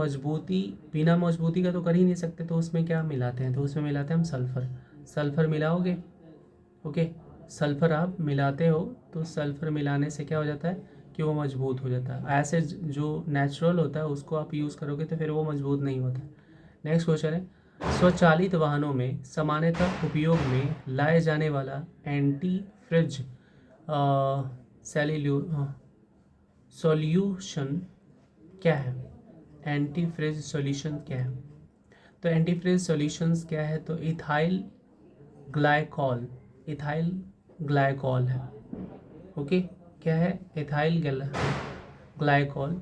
बिना मजबूती का तो कर ही नहीं सकते, तो उसमें क्या मिलाते हैं? तो उसमें मिलाते हैं हम सल्फ़र मिलाओगे। ओके, सल्फ़र आप मिलाते हो तो सल्फ़र मिलाने से क्या हो जाता है कि वो मजबूत हो जाता है। ऐसे जो नेचुरल होता है उसको आप यूज़ करोगे तो फिर वो मजबूत नहीं होता। नेक्स्ट क्वेश्चन है, स्वचालित वाहनों में सामान्यतः उपयोग में लाए जाने वाला एंटी फ्रिज सॉल्यूशन क्या है? एंटी फ्रिज सॉल्यूशन क्या है? तो एंटी फ्रिज सॉल्यूशंस क्या है? तो इथाइल ग्लाइकॉल है। ओके, क्या है? इथाइल ग्लाइकॉल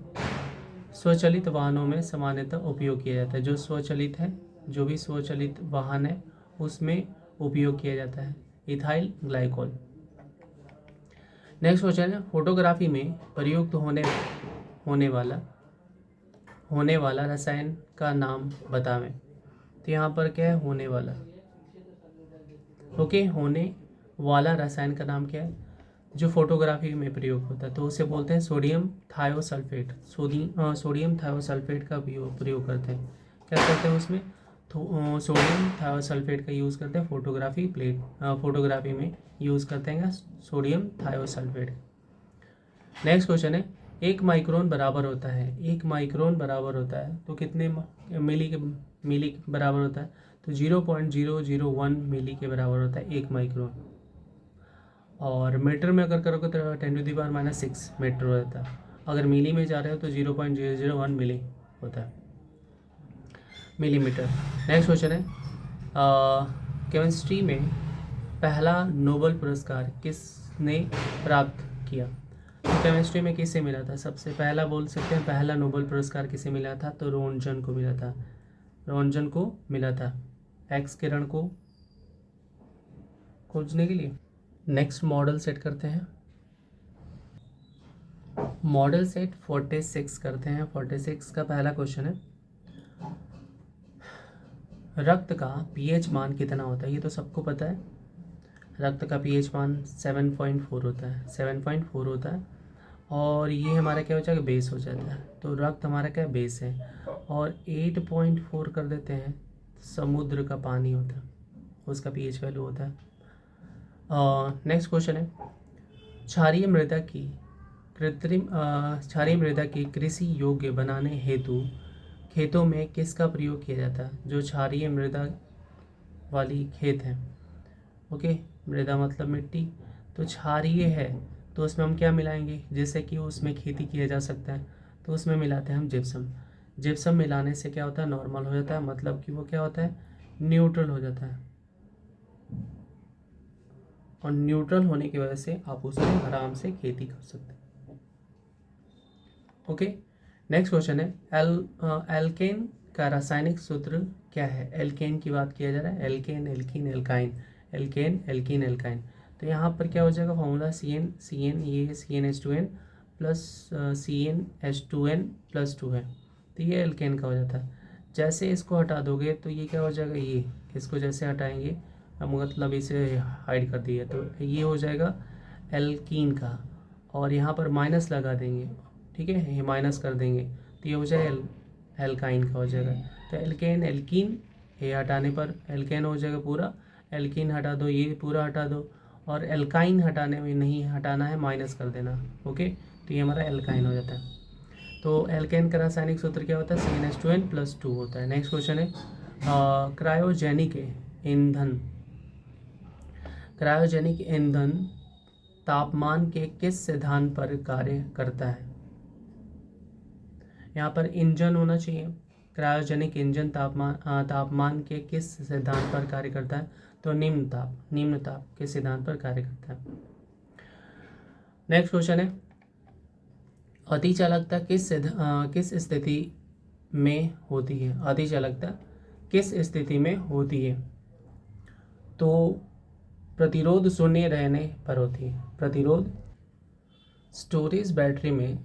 स्वचालित वाहनों में सामान्यतः उपयोग किया जाता है। जो स्वचालित है, जो भी स्वचालित वाहन है उसमें उपयोग किया जाता है इथाइल ग्लाइकोल। नेक्स्ट क्वेश्चन है, फोटोग्राफी में प्रयुक्त होने वाला रसायन का नाम बतावें। तो यहाँ पर क्या है, होने वाला। ओके, होने वाला रसायन का नाम क्या है जो फोटोग्राफी में प्रयोग होता है? तो उसे बोलते हैं सोडियम थायोसल्फेट। सोडियम थायोसल्फेट का प्रयोग करते हैं। क्या करते हैं उसमें? तो सोडियम थायोसल्फेट का यूज़ करते हैं फोटोग्राफी में यूज़ करते हैं सोडियम थायोसल्फेट। नेक्स्ट क्वेश्चन है, 1 माइक्रोन बराबर होता है तो कितने मिली के बराबर होता है? तो 0.001 मिली के बराबर होता है 1 माइक्रोन। और मीटर में अगर करोगे तो 10⁻⁻6 मीटर हो जाता है। अगर मिली में जा रहे हो तो 0.001 मिली होता है, मिलीमीटर। नेक्स्ट क्वेश्चन है, केमिस्ट्री में पहला नोबेल पुरस्कार किसने प्राप्त किया? तो केमिस्ट्री में किसे मिला था सबसे पहला? बोल सकते हैं पहला नोबेल पुरस्कार किसे मिला था? तो रोन्टजन को मिला था एक्स किरण को खोजने के लिए। नेक्स्ट मॉडल सेट करते हैं। मॉडल सेट 46 करते हैं। 46 का पहला क्वेश्चन है, रक्त का पीएच मान कितना होता है? ये तो सबको पता है, रक्त का पीएच मान 7.4 होता है, 7.4 होता है। और ये हमारा क्या हो जाएगा? बेस हो जाता है। तो रक्त हमारा क्या बेस है। और 8.4 कर देते हैं, समुद्र का पानी होता है, उसका पीएच वैल्यू होता है। नेक्स्ट क्वेश्चन है, क्षारीय मृदा की कृषि योग्य बनाने हेतु खेतों में किसका प्रयोग किया जाता है? जो क्षारीय मृदा वाली खेत है, ओके, मृदा मतलब मिट्टी, तो क्षारीय है तो उसमें हम क्या मिलाएंगे जिससे कि उसमें खेती किया जा सकता है? तो उसमें मिलाते हैं हम जिप्सम। जिप्सम मिलाने से क्या होता है? नॉर्मल हो जाता है, मतलब कि वो क्या होता है? न्यूट्रल हो जाता है। और न्यूट्रल होने की वजह से आप उसमें आराम से खेती कर सकते हैं। ओके, नेक्स्ट क्वेश्चन है, एल्केन का रासायनिक सूत्र क्या है? एल्केन की बात किया जा रहा है, alkane, alkene, alkyne, alkane, alkene, alkyne. तो यहाँ पर क्या हो जाएगा? फॉर्मूला CN, ये CnH2n प्लस CnH2n प्लस 2 है, तो ये एल्केन का हो जाता है। जैसे इसको हटा दोगे तो ये क्या हो जाएगा? ये इसको जैसे हटाएंगे, अब मतलब इसे हाइड कर दिए तो ये हो जाएगा एल्कीन का, और यहाँ पर माइनस लगा देंगे, ठीक है, ये माइनस कर देंगे तो ये हो जाएगा एल्काइन का हो जाएगा। तो एल्केन, एल्कीन, ये हटाने पर एल्केन हो जाएगा पूरा, एल्कीन हटा दो, ये पूरा हटा दो, और एल्काइन हटाने में नहीं हटाना है, माइनस कर देना। ओके, तो ये हमारा एल्काइन हो जाता है। तो एल्केन का रासायनिक सूत्र क्या होता है? CnH2n प्लस 2 होता है। नेक्स्ट क्वेश्चन है, क्रायोजेनिक ईंधन तापमान के किस सिद्धांत पर कार्य करता है? यहाँ पर इंजन होना चाहिए। क्रायोजेनिक इंजन तापमान के किस सिद्धांत पर कार्य करता है? तो निम्न ताप के सिद्धांत पर कार्य करता है। नेक्स्ट क्वेश्चन है, अतिचालकता किस स्थिति में होती है? अतिचालकता किस स्थिति में होती है? तो प्रतिरोध शून्य रहने पर होती है। प्रतिरोध स्टोरेज बैटरी में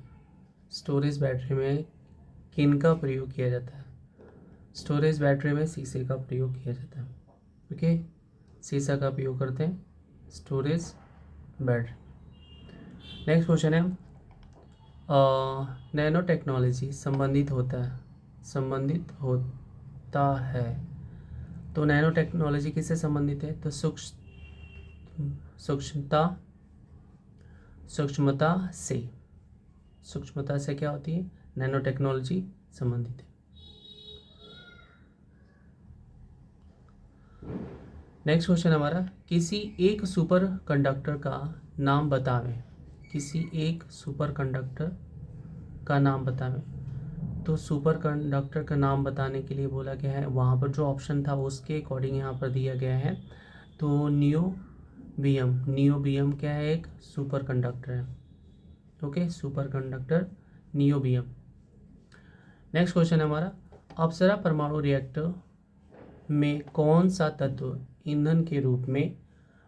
किन का प्रयोग किया जाता है? स्टोरेज बैटरी में शीशे का प्रयोग किया जाता है। ओके, शीशा का प्रयोग करते हैं स्टोरेज बैटरी। नेक्स्ट क्वेश्चन है, नैनो टेक्नोलॉजी संबंधित होता है। तो नैनो टेक्नोलॉजी किससे संबंधित है? तो सूक्ष्मता से क्या होती है? नैनो टेक्नोलॉजी संबंधित है। नेक्स्ट क्वेश्चन हमारा, किसी एक सुपर कंडक्टर का नाम बतावें। किसी एक सुपर कंडक्टर का नाम बतावें। तो सुपर कंडक्टर का नाम बताने के लिए बोला गया है, वहाँ पर जो ऑप्शन था उसके अकॉर्डिंग यहाँ पर दिया गया है। तो नियोबियम क्या है? एक सुपर कंडक्टर है। Okay, super conductor niobium. Next question है हमारा, अप्सरा परमाणु रिएक्टर में कौन सा तत्व ईंधन के रूप में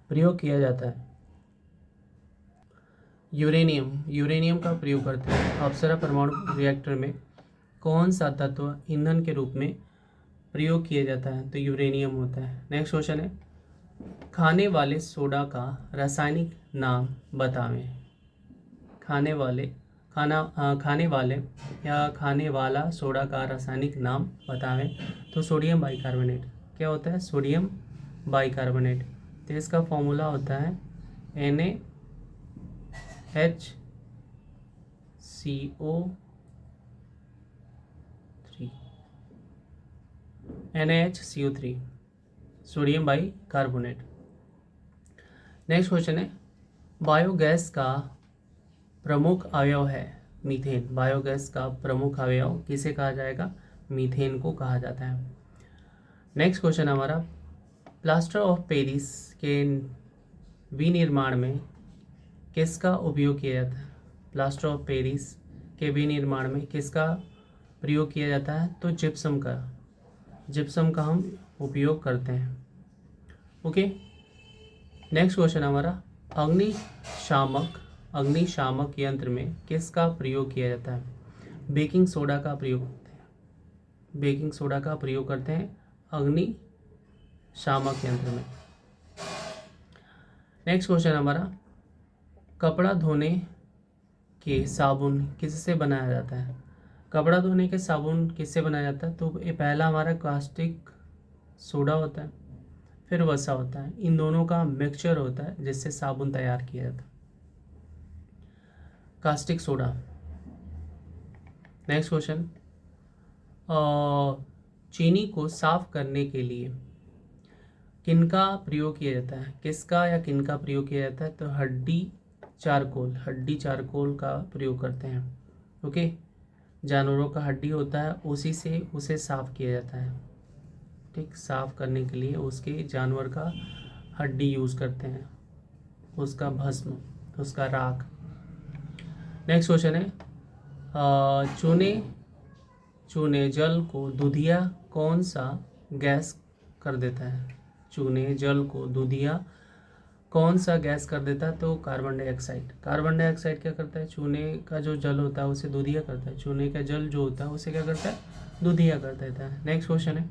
प्रयोग किया जाता है? यूरेनियम का प्रयोग करते हैं। अप्सरा परमाणु रिएक्टर में कौन सा तत्व ईंधन के रूप में प्रयोग किया जाता है? तो यूरेनियम होता है। नेक्स्ट क्वेश्चन है, खाने वाले सोडा का रासायनिक नाम बतावें। खाने वाला सोडा का रासायनिक नाम बतावें। तो सोडियम बाइकार्बोनेट। क्या होता है? Sodium bicarbonate. तो इसका फॉर्मूला होता है NaHCO3, sodium bicarbonate. Next question है, बायोगैस का प्रमुख अवयव है मीथेन। बायोगैस का प्रमुख अवयव किसे कहा जाएगा? मीथेन को कहा जाता है। नेक्स्ट क्वेश्चन हमारा, प्लास्टर ऑफ पेरिस के विनिर्माण में किसका उपयोग किया जाता है? प्लास्टर ऑफ पेरिस के विनिर्माण में किसका प्रयोग किया जाता है? तो जिप्सम का हम उपयोग करते हैं। ओके। नेक्स्ट क्वेश्चन हमारा, अग्निशामक यंत्र में किसका प्रयोग किया जाता है? बेकिंग सोडा का प्रयोग करते हैं अग्निशामक यंत्र में। नेक्स्ट क्वेश्चन हमारा, कपड़ा धोने के साबुन किससे बनाया जाता है? कपड़ा धोने के साबुन किससे बनाया जाता है? तो ये पहला हमारा कास्टिक सोडा होता है, फिर वसा होता है। इन दोनों का मिक्सचर होता है जिससे साबुन तैयार किया जाता है, कास्टिक सोडा। नेक्स्ट क्वेश्चन, चीनी को साफ करने के लिए किनका प्रयोग किया जाता है? किसका या किनका प्रयोग किया जाता है? तो हड्डी चारकोल का प्रयोग करते हैं। ओके। जानवरों का हड्डी होता है, उसी से उसे साफ किया जाता है। ठीक, साफ करने के लिए उसके जानवर का हड्डी यूज़ करते हैं, उसका भस्म, उसका राख। नेक्स्ट क्वेश्चन है, चूने जल को दूधिया कौन सा गैस कर देता है? चूने जल को दूधिया कौन सा गैस कर देता है? तो कार्बन डाइऑक्साइड। कार्बन डाइऑक्साइड क्या करता है? चूने का जो जल होता है उसे दूधिया करता है। चूने का जल जो होता है उसे क्या करता है? दूधिया कर देता है। नेक्स्ट क्वेश्चन है,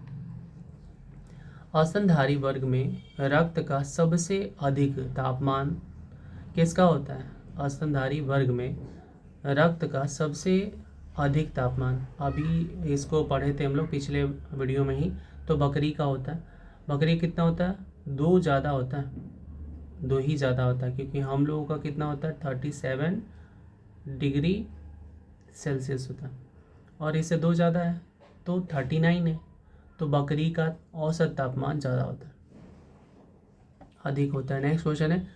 स्तनधारी वर्ग में रक्त का सबसे अधिक तापमान किसका होता है? स्तनधारी वर्ग में रक्त का सबसे अधिक तापमान, अभी इसको पढ़े थे हम लोग पिछले वीडियो में ही, तो बकरी का होता है। बकरी कितना होता है? 2 ज़्यादा होता है, 2 ही ज़्यादा होता है, क्योंकि हम लोगों का कितना होता है? 37 डिग्री सेल्सियस होता है, और इससे 2 ज़्यादा है तो 39 है। तो बकरी का औसत तापमान ज़्यादा होता है, अधिक होता है। नेक्स्ट क्वेश्चन है,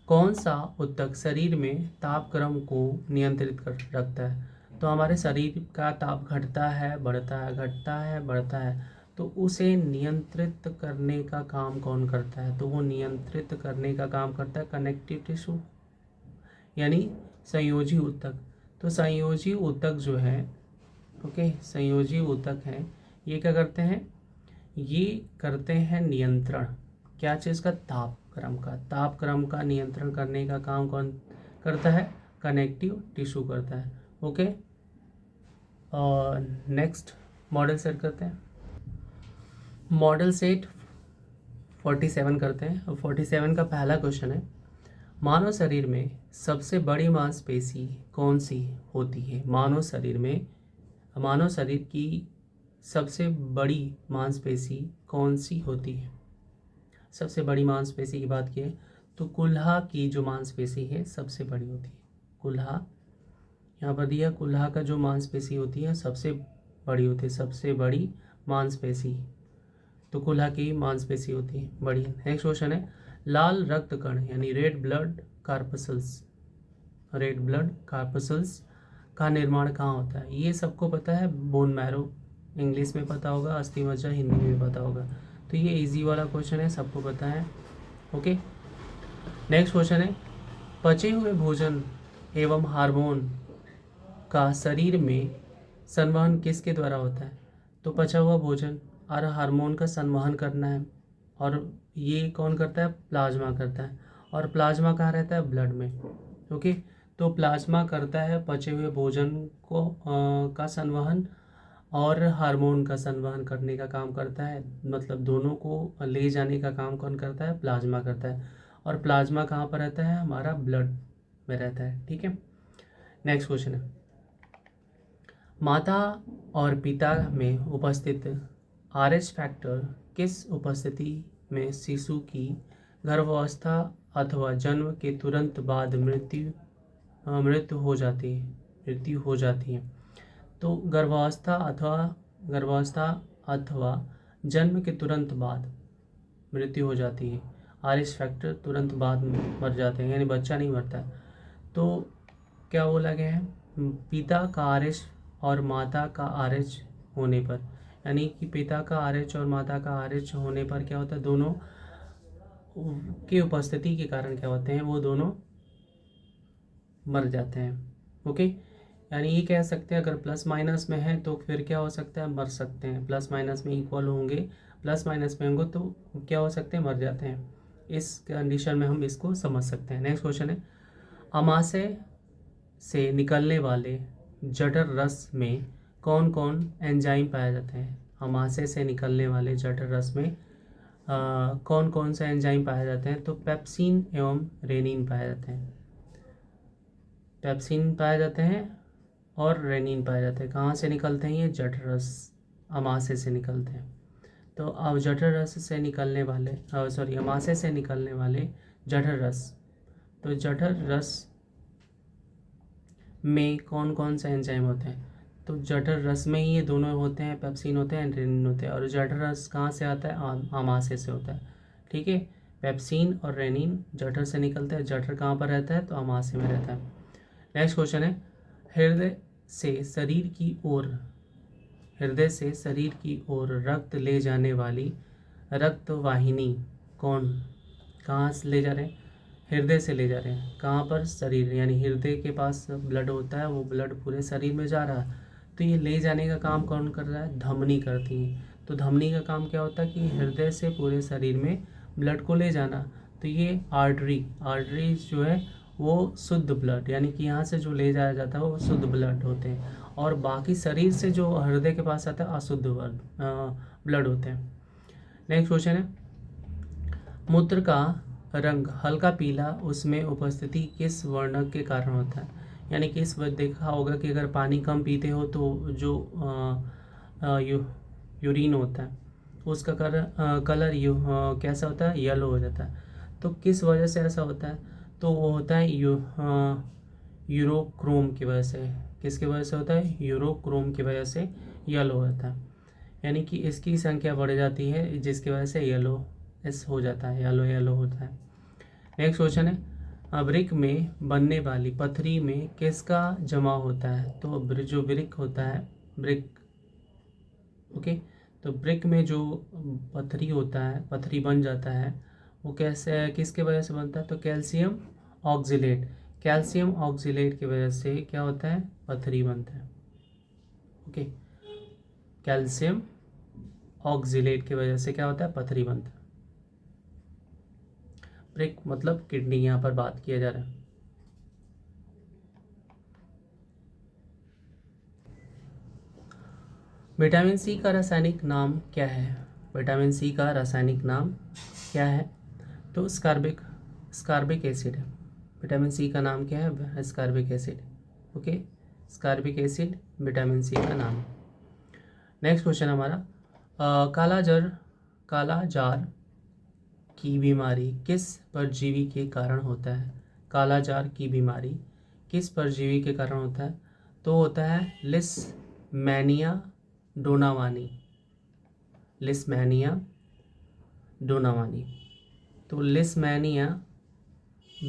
कौन सा ऊतक शरीर में तापक्रम को नियंत्रित कर रखता है? तो हमारे शरीर का ताप घटता है, बढ़ता है, घटता है, बढ़ता है, तो उसे नियंत्रित करने का काम कौन करता है? तो वो नियंत्रित करने का काम करता है कनेक्टिव टिश्यू, यानी संयोजी ऊतक। तो संयोजी ऊतक जो है, ओके, संयोजी ऊतक है, ये क्या करते हैं? ये करते हैं नियंत्रण, क्या चीज़ का? तापक्रम का नियंत्रण करने का काम कौन करता है? कनेक्टिव टिश्यू करता है। ओके। और नेक्स्ट मॉडल सेट करते हैं। मॉडल सेट 47 करते हैं। और 47 का पहला क्वेश्चन है, मानव शरीर में सबसे बड़ी मांसपेशी कौन सी होती है? मानव शरीर की सबसे बड़ी मांसपेशी कौन सी होती है? सबसे बड़ी मांसपेशी की बात की है तो कुल्हा की जो मांसपेशी है सबसे बड़ी होती है। कुल्हा, यहाँ पर दिया, कुल्हा का जो मांसपेशी होती है सबसे बड़ी होती है, सबसे बड़ी मांसपेशी, तो कुल्हा की मांसपेशी होती है बड़ी। नेक्स्ट क्वेश्चन है, लाल रक्त कण यानी रेड ब्लड कार्पसल्स का निर्माण कहाँ होता है? ये सबको पता है, बोन मैरो इंग्लिश में पता होगा, अस्थि मज्जा हिंदी में पता होगा, तो ये इजी वाला क्वेश्चन है, सबको पता है। ओके। नेक्स्ट क्वेश्चन है, पचे हुए भोजन एवं हार्मोन का शरीर में संवहन किसके द्वारा होता है? तो पचा हुआ भोजन और हार्मोन का संवहन करना है, और ये कौन करता है? प्लाज्मा करता है। और प्लाज्मा कहाँ रहता है? ब्लड में। ओके, तो प्लाज्मा करता है पचे हुए भोजन को का संवहन, और हार्मोन का संवहन करने का काम करता है, मतलब दोनों को ले जाने का काम कौन करता है? प्लाज्मा करता है। और प्लाज्मा कहाँ पर रहता है? हमारा ब्लड में रहता है। ठीक है, नेक्स्ट क्वेश्चन है, माता और पिता में उपस्थित RH फैक्टर किस उपस्थिति में शिशु की गर्भावस्था अथवा जन्म के तुरंत बाद मृत्यु हो जाती है? तो गर्भावस्था अथवा जन्म के तुरंत बाद मृत्यु हो जाती है। RH फैक्टर तुरंत बाद मर जाते हैं, यानी बच्चा नहीं मरता है। तो क्या बोला गया है? पिता का RH और माता का RH होने पर, यानी कि पिता का RH और माता का RH होने पर क्या होता है? दोनों की उपस्थिति के कारण क्या होते हैं? वो दोनों मर जाते हैं। ओके, यानी ये कह सकते हैं अगर प्लस माइनस में है तो फिर क्या हो सकता है? मर सकते हैं। प्लस माइनस में इक्वल होंगे, प्लस माइनस में होंगे तो क्या हो सकते हैं? मर जाते हैं। इस कंडीशन में हम इसको समझ सकते हैं। नेक्स्ट क्वेश्चन है, अमाशय से निकलने वाले जठर रस में कौन कौन एंजाइम पाए जाते हैं? अमाशय से निकलने वाले जठर रस में कौन कौन से एंजाइम पाए जाते हैं? तो पेप्सिन एवं रेनिन पाए जाते हैं। पेप्सिन पाए जाते हैं और रेनिन पाए जाते हैं। कहाँ से निकलते हैं? ये जठर रस, अमाशय से निकलते हैं। तो अब जठर रस से निकलने वाले अमाशय से निकलने वाले जठर रस, तो जठर रस में कौन कौन से एंजाइम होते हैं? तो जठर रस में ही ये दोनों होते हैं, पेप्सिन होते हैं, रेनिन होते हैं। और जठर रस कहाँ से आता है? अमाशय से होता है। ठीक है, पेप्सिन और रेनिन जठर से निकलते हैं। जठर कहाँ पर रहता है? तो अमाशय में रहता है। नेक्स्ट क्वेश्चन है, हृदय से शरीर की ओर रक्त ले जाने वाली रक्त वाहिनी कहाँ से ले जा रहे हैं? हृदय से ले जा रहे हैं। कहाँ पर? शरीर, यानी हृदय के पास ब्लड होता है, वो ब्लड पूरे शरीर में जा रहा है। तो ये ले जाने का काम कौन कर रहा है? धमनी करती है। तो धमनी का काम क्या होता है? कि हृदय से पूरे शरीर में ब्लड को ले जाना। तो ये आर्टरी जो है वो शुद्ध ब्लड, यानी कि यहाँ से जो ले जाया जाता है वो शुद्ध ब्लड होते हैं, और बाकी शरीर से जो हृदय के पास आता है अशुद्ध ब्लड होते हैं। नेक्स्ट क्वेश्चन है, मूत्र का रंग हल्का पीला उसमें उपस्थिति किस वर्णक के कारण होता है? यानी कि इस वक्त देखा होगा कि अगर पानी कम पीते हो तो जो यूरिन होता है उसका कलर कैसा होता है? येलो हो जाता है। तो किस वजह से ऐसा होता है? तो वो होता है यूरोक्रोम की वजह से। किसकी वजह से होता है? यूरोक्रोम की वजह से येलो होता है, यानी कि इसकी संख्या बढ़ जाती है जिसकी वजह से येलो हो जाता है, येलो होता है। नेक्स्ट क्वेश्चन है, वृक्क में बनने वाली पथरी में किसका जमा होता है? तो जो वृक्क होता है, ओके, तो वृक्क में जो पथरी होता है, पथरी बन जाता है, वो कैसे, किसके वजह से बनता है? तो कैल्शियम ऑक्जिलेट की वजह से क्या होता है? पथरी बनता है। ओके, कैल्शियम ऑक्जिलेट की वजह से क्या होता है? पथरी बनता है। ब्रेक मतलब किडनी यहाँ पर बात किया जा रहा है। विटामिन सी का रासायनिक नाम क्या है? विटामिन सी का रासायनिक नाम क्या है? तो स्कारबिक एसिड है। विटामिन सी का नाम क्या है? Ascorbic acid. Okay, ascorbic acid vitamin C का नाम है। नेक्स्ट क्वेश्चन हमारा, काला जार की बीमारी किस परजीवी के कारण होता है? काला जार की बीमारी किस परजीवी के कारण होता है? तो होता है लिस्मैनिया डोनावानी। तो लिस्मैनिया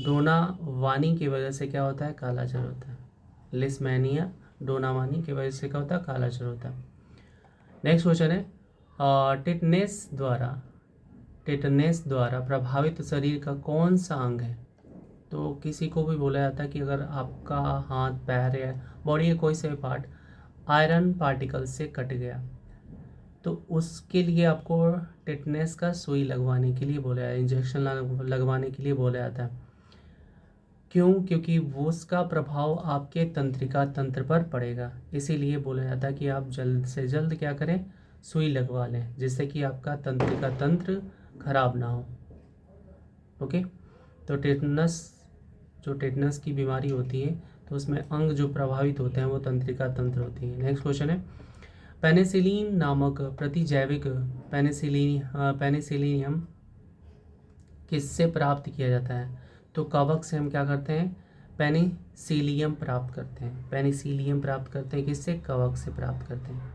डोनावानी की वजह से क्या होता है? काला जार होता है। लिस्मैनिया डोनावानी की वजह से क्या होता है? काला जार होता है। नेक्स्ट क्वेश्चन है, टेटनेस द्वारा प्रभावित शरीर का कौन सा अंग है? तो किसी को भी बोला जाता है कि अगर आपका हाथ पैर या बॉडी के कोई से पार्ट आयरन पार्टिकल से कट गया, तो उसके लिए आपको टिटनेस का सुई लगवाने के लिए बोला जाता है, इंजेक्शन लगवाने के लिए बोला जाता है। क्यों? क्योंकि वो उसका प्रभाव आपके तंत्रिका तंत्र पर पड़ेगा, इसीलिए बोला जाता है कि आप जल्द से जल्द क्या करें, सुई लगवा लें, जिससे कि आपका तंत्रिका तंत्र खराब ना हो। ओके, तो टेटनस की बीमारी होती है तो उसमें अंग जो प्रभावित होते हैं वो तंत्रिका तंत्र होती है। नेक्स्ट क्वेश्चन है, पेनिसिलिन नामक प्रतिजैविक पेनिसिलियम किससे प्राप्त किया जाता है? तो कवक से हम क्या करते हैं, पेनिसिलियम प्राप्त करते हैं। पेनिसिलियम प्राप्त करते हैं किससे? कवक से प्राप्त करते हैं।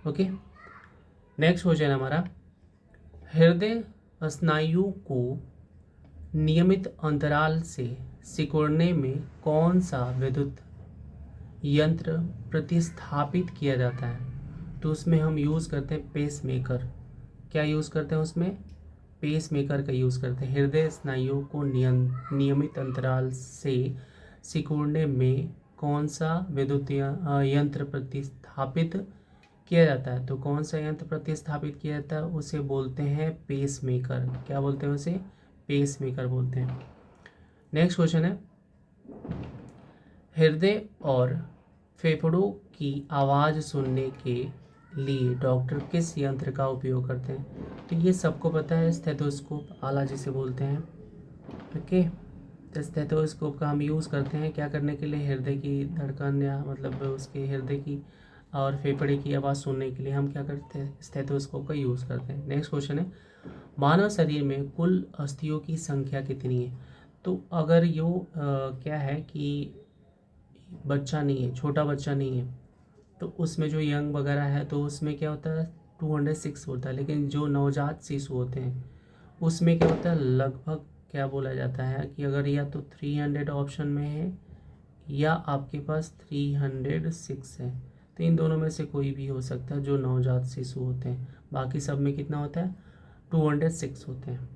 ओके, नेक्स्ट क्वेश्चन हमारा, हृदय स्नायु को नियमित अंतराल से सिकुड़ने में कौन सा विद्युत यंत्र प्रतिस्थापित किया जाता है? तो उसमें हम यूज़ करते हैं पेस मेकर। क्या यूज़ करते हैं उसमें? पेस मेकर का यूज़ करते हैं। हृदय स्नायुओं को नियमित अंतराल से सिकुड़ने में कौन सा विद्युत यंत्र प्रतिस्थापित किया जाता है? तो कौन सा यंत्र प्रतिस्थापित किया जाता है? उसे बोलते हैं पेस मेकर। क्या बोलते हैं उसे? पेस मेकर बोलते हैं। नेक्स्ट क्वेश्चन है, हृदय और फेफड़ों की आवाज़ सुनने के लिए डॉक्टर किस यंत्र का उपयोग करते हैं? तो ये सबको पता है, स्टेथोस्कोप, आला जिसे बोलते हैं। ओके, तो स्टेथोस्कोप का हम यूज़ करते हैं क्या करने के लिए? हृदय की धड़कन या मतलब उसके हृदय की और फेफड़े की आवाज़ सुनने के लिए हम क्या करते हैं? स्टेथोस्कोप का यूज़ करते हैं। नेक्स्ट क्वेश्चन है, मानव शरीर में कुल अस्थियों की संख्या कितनी है? तो अगर यो क्या है कि बच्चा नहीं है, छोटा बच्चा नहीं है, तो उसमें जो यंग वगैरह है तो उसमें क्या होता है 206 होता है, लेकिन जो नवजात शिशु होते हैं उसमें क्या होता है लगभग क्या बोला जाता है कि अगर या तो 300 ऑप्शन में है या आपके पास 306 है, तो इन दोनों में से कोई भी हो सकता है जो नवजात शिशु होते हैं। बाकी सब में कितना होता है? 206 होते हैं।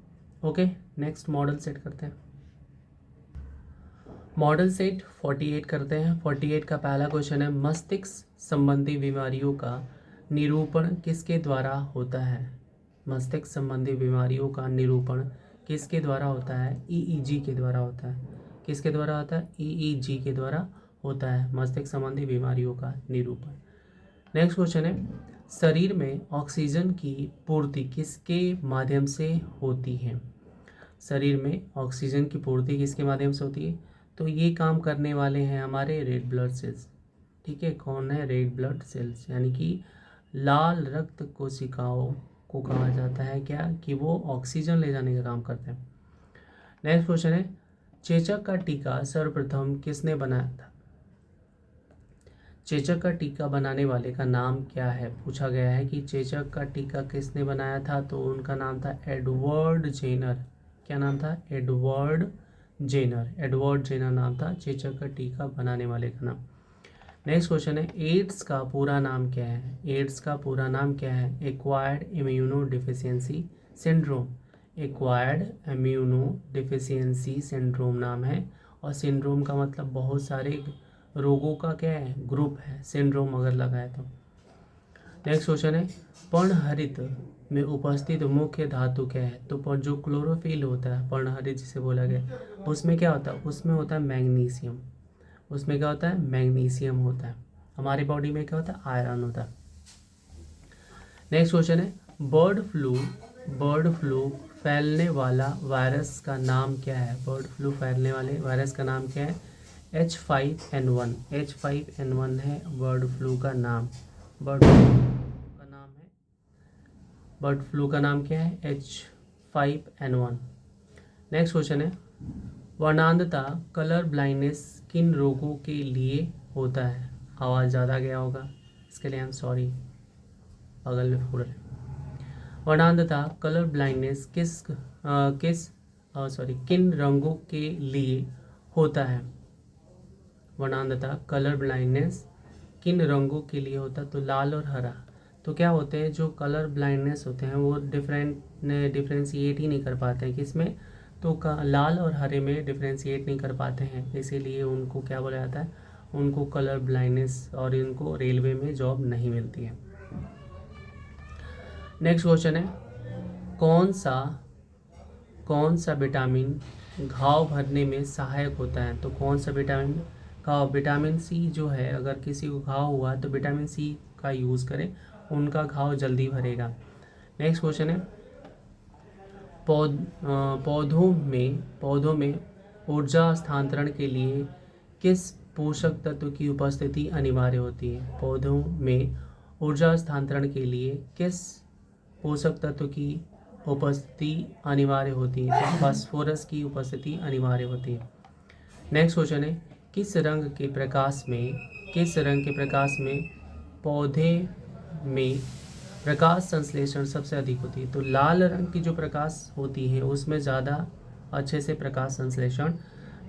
ओके, नेक्स्ट मॉडल सेट करते हैं। मॉडल सेट 48 करते हैं। 48 का पहला क्वेश्चन है, मस्तिष्क संबंधी बीमारियों का निरूपण किसके द्वारा होता है? मस्तिष्क संबंधी बीमारियों का निरूपण किसके द्वारा होता है? ईईजी के द्वारा होता है। किसके द्वारा होता है? ईईजी के द्वारा होता है मस्तिष्क संबंधी बीमारियों का निरूपण। नेक्स्ट क्वेश्चन है, शरीर में ऑक्सीजन की पूर्ति किसके माध्यम से होती है? शरीर में ऑक्सीजन की पूर्ति किसके माध्यम से होती है? तो ये काम करने वाले हैं हमारे रेड ब्लड सेल्स। ठीक है, कौन है? रेड ब्लड सेल्स, यानी कि लाल रक्त कोशिकाओं को कहा जाता है क्या कि वो ऑक्सीजन ले जाने का काम करते हैं। नेक्स्ट क्वेश्चन है, चेचक का टीका सर्वप्रथम किसने बनाया था? चेचक का टीका बनाने वाले का नाम क्या है? पूछा गया है कि चेचक का टीका किसने बनाया था, तो उनका नाम था एडवर्ड जेनर। क्या नाम था? Edward Jenner. एडवर्ड जेनर नाम था चेचक का टीका बनाने वाले का नाम। नेक्स्ट क्वेश्चन है, एड्स का पूरा नाम क्या है? एड्स का पूरा नाम क्या है? Acquired immuno deficiency syndrome. Acquired immuno deficiency syndrome नाम है, और सिंड्रोम का मतलब बहुत सारे रोगों का क्या है? ग्रुप है, सिंड्रोम अगर लगाए तो। नेक्स्ट क्वेश्चन है, पर्णहरित में उपस्थित मुख्य धातु क्या है? तो जो क्लोरोफिल होता है, पर्णहरित जिसे बोला गया, उसमें क्या होता है? उसमें होता है मैग्नीशियम। उसमें क्या होता है? मैग्नीशियम होता है। हमारी बॉडी में क्या होता है? आयरन होता है। नेक्स्ट क्वेश्चन है, बर्ड फ्लू फैलने वाला वायरस का नाम क्या है? बर्ड फ्लू फैलने वाले वायरस का नाम क्या है? H5N1। H5N1 है बर्ड फ्लू का नाम। बर्ड फ्लू का नाम है, बर्ड फ्लू का नाम क्या है? H5N1। नेक्स्ट क्वेश्चन है, वर्णांधता कलर ब्लाइंडनेस किन रोगों के लिए होता है? आवाज़ ज़्यादा गया होगा, इसके लिए हम सॉरी, बगल में फूल रहे। वर्णांधता कलर ब्लाइंडनेस किन रंगों के लिए होता है? वर्णांधता कलर ब्लाइंडनेस किन रंगों के लिए होता है? तो लाल और हरा। तो क्या होते हैं जो कलर ब्लाइंडनेस होते हैं वो डिफ्रेंशिएट ही नहीं कर पाते हैं किसमें? तो लाल और हरे में डिफ्रेंशिएट नहीं कर पाते हैं, इसीलिए उनको क्या बोला जाता है? उनको कलर ब्लाइंडनेस और इनको रेलवे में जॉब नहीं मिलती है। नेक्स्ट क्वेश्चन है, कौन सा विटामिन घाव भरने में सहायक होता है? तो कौन सा विटामिन विटामिन सी जो है, अगर किसी को घाव हुआ तो विटामिन सी का यूज़ करें, उनका घाव जल्दी भरेगा। नेक्स्ट क्वेश्चन है, पौधों में ऊर्जा स्थानांतरण के लिए किस पोषक तत्व की उपस्थिति अनिवार्य होती है? पौधों में ऊर्जा स्थानांतरण के लिए किस पोषक तत्व की उपस्थिति अनिवार्य होती है? तो फास्फोरस की उपस्थिति अनिवार्य होती है। नेक्स्ट क्वेश्चन है, किस रंग के प्रकाश में पौधे में प्रकाश संश्लेषण सबसे अधिक होती है? तो लाल रंग की जो प्रकाश होती है उसमें ज़्यादा अच्छे से प्रकाश संश्लेषण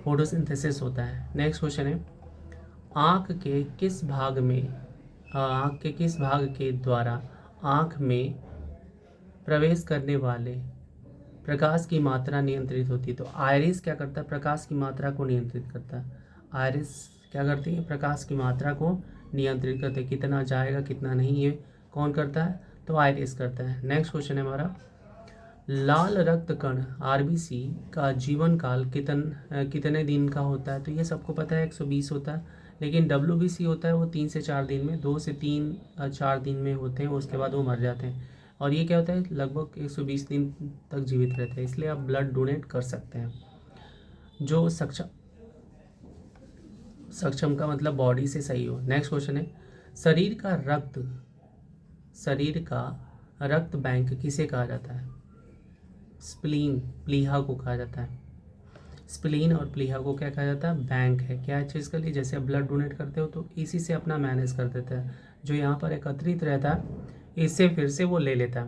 फोटोसिंथेसिस होता है। नेक्स्ट क्वेश्चन है, आँख के किस भाग के द्वारा आँख में प्रवेश करने वाले प्रकाश की मात्रा नियंत्रित होती है? तो आयरिस क्या करता है? प्रकाश की मात्रा को नियंत्रित करता है। आयरिस क्या करती है? प्रकाश की मात्रा को नियंत्रित करते हैं, कितना जाएगा कितना नहीं, ये कौन करता है? तो आयरिस करता है। नेक्स्ट क्वेश्चन है हमारा, लाल रक्त कण आरबीसी का जीवन काल कितने दिन का होता है? तो ये सबको पता है 120 होता है, लेकिन डब्ल्यूबीसी होता है वो 3 से 4 दिन में, 2 से 3 4 दिन में होते हैं, उसके बाद वो मर जाते हैं। और ये क्या होता है, लगभग 120 दिन तक जीवित रहते हैं, इसलिए आप ब्लड डोनेट कर सकते हैं। जो सक्षम का मतलब बॉडी से सही हो। नेक्स्ट क्वेश्चन है, शरीर का रक्त बैंक किसे कहा जाता है? स्प्लीन, प्लीहा को कहा जाता है। स्प्लीन और प्लीहा को क्या कहा जाता है? बैंक है। क्या चीज़ के लिए? जैसे आप ब्लड डोनेट करते हो तो इसी से अपना मैनेज कर देता है, जो यहाँ पर एकत्रित रहता है इससे फिर से वो ले लेता है।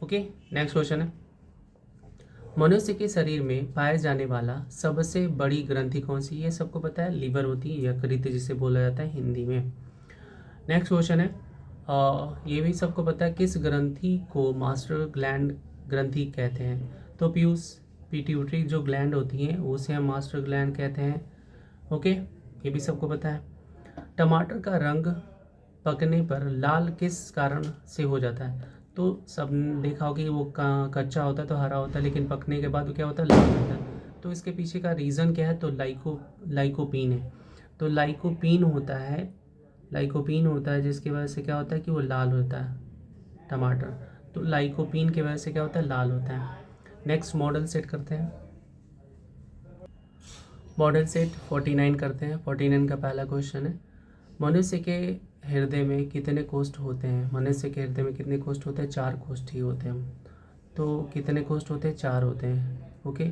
ओके, नेक्स्ट क्वेश्चन है, मनुष्य के शरीर में पाए जाने वाला सबसे बड़ी ग्रंथि कौन सी? ये सबको पता है, लीवर होती है, यकृत जिसे बोला जाता है हिंदी में। नेक्स्ट क्वेश्चन है, ये भी सबको पता है, किस ग्रंथि को मास्टर ग्लैंड ग्रंथि कहते हैं? तो पिट्यूटरी जो ग्लैंड होती है उसे हम मास्टर ग्लैंड कहते हैं। ओके, ये भी सबको पता है। टमाटर का रंग पकने पर लाल किस कारण से हो जाता है? तो सब देखा होगा कि वो कच्चा होता है तो हरा होता है, लेकिन पकने के बाद वो क्या होता है? लाल होता है। तो इसके पीछे का रीज़न क्या है? तो लाइकोपीन है। तो लाइकोपीन होता है जिसकी वजह से क्या होता है कि वो लाल होता है टमाटर। तो लाइकोपीन की वजह से क्या होता है? लाल होता है। नेक्स्ट मॉडल सेट करते हैं। मॉडल सेट 49 करते हैं। 49 का पहला क्वेश्चन है, मनुष्य के हृदय में कितने कोष्ठ होते हैं? मनुष्य के हृदय में कितने कोष्ठ होते हैं? 4 कोष्ठ ही होते हैं। तो कितने कोष्ठ होते हैं? 4 होते हैं। ओके,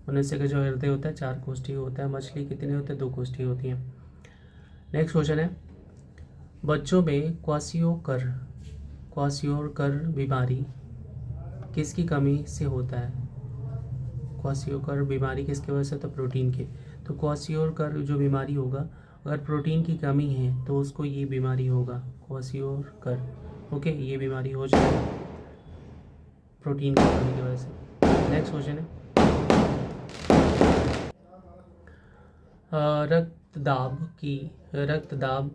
मनुष्य का जो हृदय होता है 4 कोष्ठ ही होता है। मछली कितने होते हैं? 2 कोष्ठ ही होती हैं। नेक्स्ट क्वेश्चन है, बच्चों में क्वासियोकर बीमारी किसकी कमी से होता है? क्वासियोकर बीमारी किसकी वजह से? तो प्रोटीन की। तो क्वासियोकर जो बीमारी होगा, अगर प्रोटीन की कमी है तो उसको ये बीमारी होगा, क्वासियोकर। ओके, ये बीमारी हो जाए प्रोटीन की कमी की वजह से। नेक्स्ट क्वेश्चन है, रक्तदाब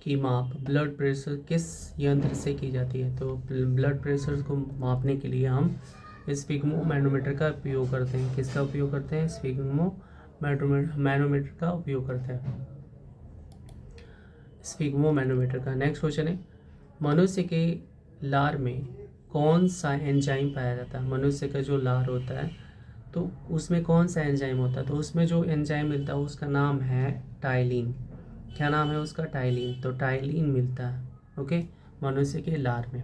की माप, ब्लड प्रेशर किस यंत्र से की जाती है? तो ब्लड प्रेशर को मापने के लिए हम स्फिग्मोमैनोमीटर का उपयोग करते हैं। किसका उपयोग करते हैं? स्फिग्मोमैनोमीटर का उपयोग करते हैं, स्फिग्मोमैनोमीटर का। नेक्स्ट क्वेश्चन है, मनुष्य के लार में कौन सा एंजाइम पाया जाता है? मनुष्य का जो लार होता है तो उसमें कौन सा एंजाइम होता है? तो उसमें जो एंजाइम मिलता है उसका नाम है टाइलिन। क्या नाम है उसका? टाइलिन। तो टाइलिन मिलता है ओके मनुष्य के लार में।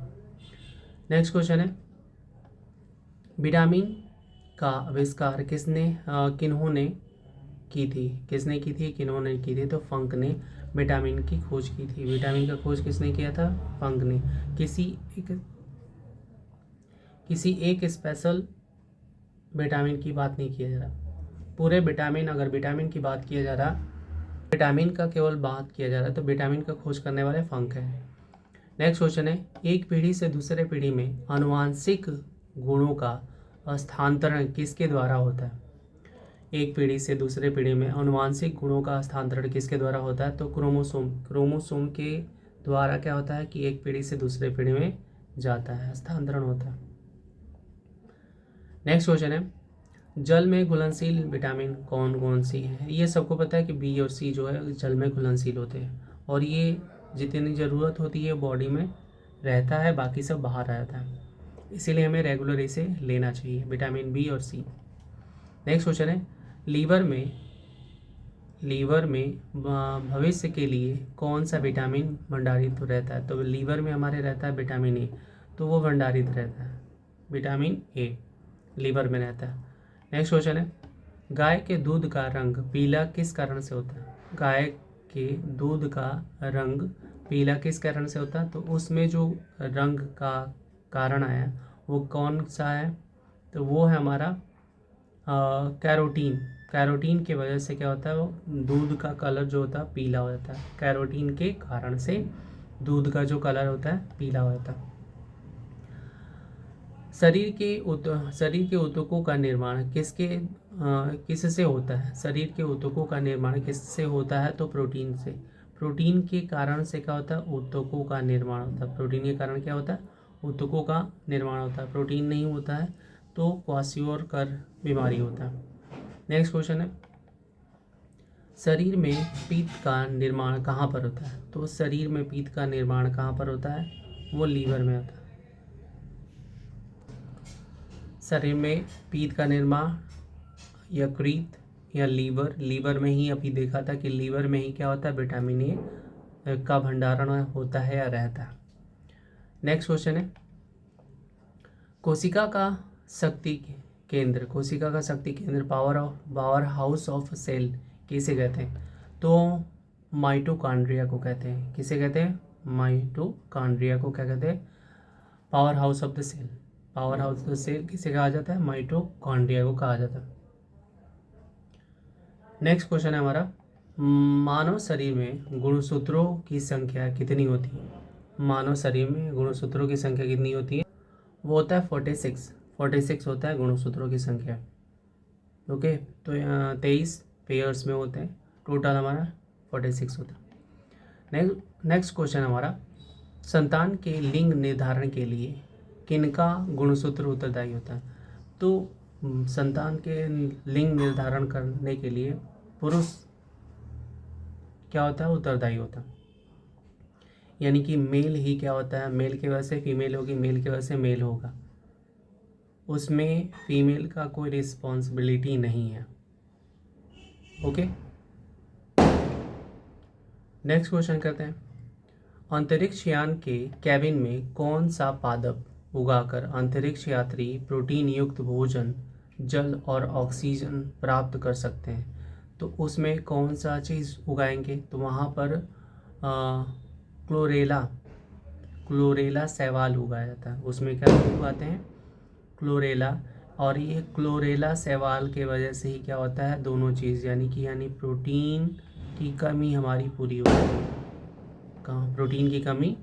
नेक्स्ट क्वेश्चन है, विटामिन का आविष्कार किन्होंने की थी? तो फंक ने विटामिन की खोज की थी। विटामिन का खोज किसने किया था? फंक ने। किसी एक स्पेशल विटामिन की बात नहीं किया जा रहा, पूरे विटामिन, अगर विटामिन की बात किया जा रहा, विटामिन का केवल बात किया जा रहा है तो विटामिन का खोज करने वाले फंक है। नेक्स्ट क्वेश्चन है, एक पीढ़ी से दूसरे पीढ़ी में आनुवांशिक गुणों का स्थानांतरण किसके द्वारा होता है? एक पीढ़ी से दूसरे पीढ़ी में आनुवांशिक गुणों का हस्तांतरण किसके द्वारा होता है? तो क्रोमोसोम के द्वारा क्या होता है कि एक पीढ़ी से दूसरे पीढ़ी में जाता है, हस्तांतरण होता है। नेक्स्ट क्वेश्चन है, जल में घुलनशील विटामिन कौन कौन सी है? ये सबको पता है कि बी और सी जो है जल में घुलनशील होते हैं, और ये जितनी ज़रूरत होती है बॉडी में रहता है, बाकी सब बाहर रहता है, इसीलिए हमें रेगुलर इसे लेना चाहिए, विटामिन बी और सी। नेक्स्ट क्वेश्चन है, लीवर में भविष्य के लिए कौन सा विटामिन भंडारित रहता है? तो लीवर में हमारे रहता है विटामिन ए, तो वो भंडारित रहता है, विटामिन ए लीवर में रहता है। नेक्स्ट क्वेश्चन है, गाय के दूध का रंग पीला किस कारण से होता है? गाय के दूध का रंग पीला किस कारण से होता है? तो उसमें जो रंग का कारण आया वो कौन सा है? तो वो है हमारा कैरोटीन की वजह से क्या होता है, वो दूध का कलर जो होता है पीला हो जाता है, कैरोटीन के कारण से दूध का जो कलर होता है पीला हो जाता है। शरीर के ऊतकों का निर्माण किससे होता है? शरीर के ऊतकों का निर्माण किससे होता है? तो प्रोटीन से। प्रोटीन के कारण से क्या होता है? ऊतकों का निर्माण होता है। प्रोटीन के कारण क्या होता है? ऊतकों का निर्माण होता है। प्रोटीन नहीं होता है तो क्वाशियोर बीमारी होता है। नेक्स्ट क्वेश्चन है, शरीर में पित्त का निर्माण कहाँ पर होता है? तो शरीर में पित्त का निर्माण कहाँ पर होता है? वो लीवर में होता है। शरीर में पित्त का निर्माण यकृत या लीवर में ही अभी देखा था कि लीवर में ही क्या होता है? विटामिन ए का भंडारण होता है या रहता है। नेक्स्ट क्वेश्चन है, कोशिका का शक्ति केंद्र पावर हाउस ऑफ सेल किसे कहते हैं? तो माइटोकॉन्ड्रिया को कहते हैं। किसे कहते हैं? माइटोकॉन्ड्रिया को क्या कहते हैं? Power house of the cell. Power house of the cell किसे कहा जाता है? माइटोकॉन्ड्रिया को कहा जाता है। नेक्स्ट क्वेश्चन है हमारा, मानव शरीर में गुणसूत्रों की संख्या कितनी होती है? मानव शरीर में गुणसूत्रों की संख्या कितनी होती है? वो होता है 46 होता है गुणसूत्रों की संख्या। ओके, तो 23 पेयर्स में होते हैं, टोटल हमारा 46 होता है। नेक्स्ट क्वेश्चन हमारा, संतान के लिंग निर्धारण के लिए किनका गुणसूत्र उत्तरदायी होता है? तो संतान के लिंग निर्धारण करने के लिए पुरुष क्या होता है? उत्तरदायी होता है, यानी कि मेल ही क्या होता है? मेल की वजह से फीमेल होगी, मेल की वजह से मेल होगा, उसमें फीमेल का कोई रिस्पॉन्सिबिलिटी नहीं है। ओके, नेक्स्ट क्वेश्चन करते हैं, अंतरिक्ष यान के कैबिन में कौन सा पादप उगाकर अंतरिक्ष यात्री प्रोटीन युक्त भोजन, जल और ऑक्सीजन प्राप्त कर सकते हैं? तो उसमें कौन सा चीज़ उगाएंगे? तो वहाँ पर क्लोरेला शैवाल उगाया जाता है। उसमें क्या उगाते हैं? क्लोरेला। और ये क्लोरेला शैवाल के वजह से ही क्या होता है? दोनों चीज़ यानी प्रोटीन की कमी हमारी पूरी होती है। कहाँ? प्रोटीन की कमी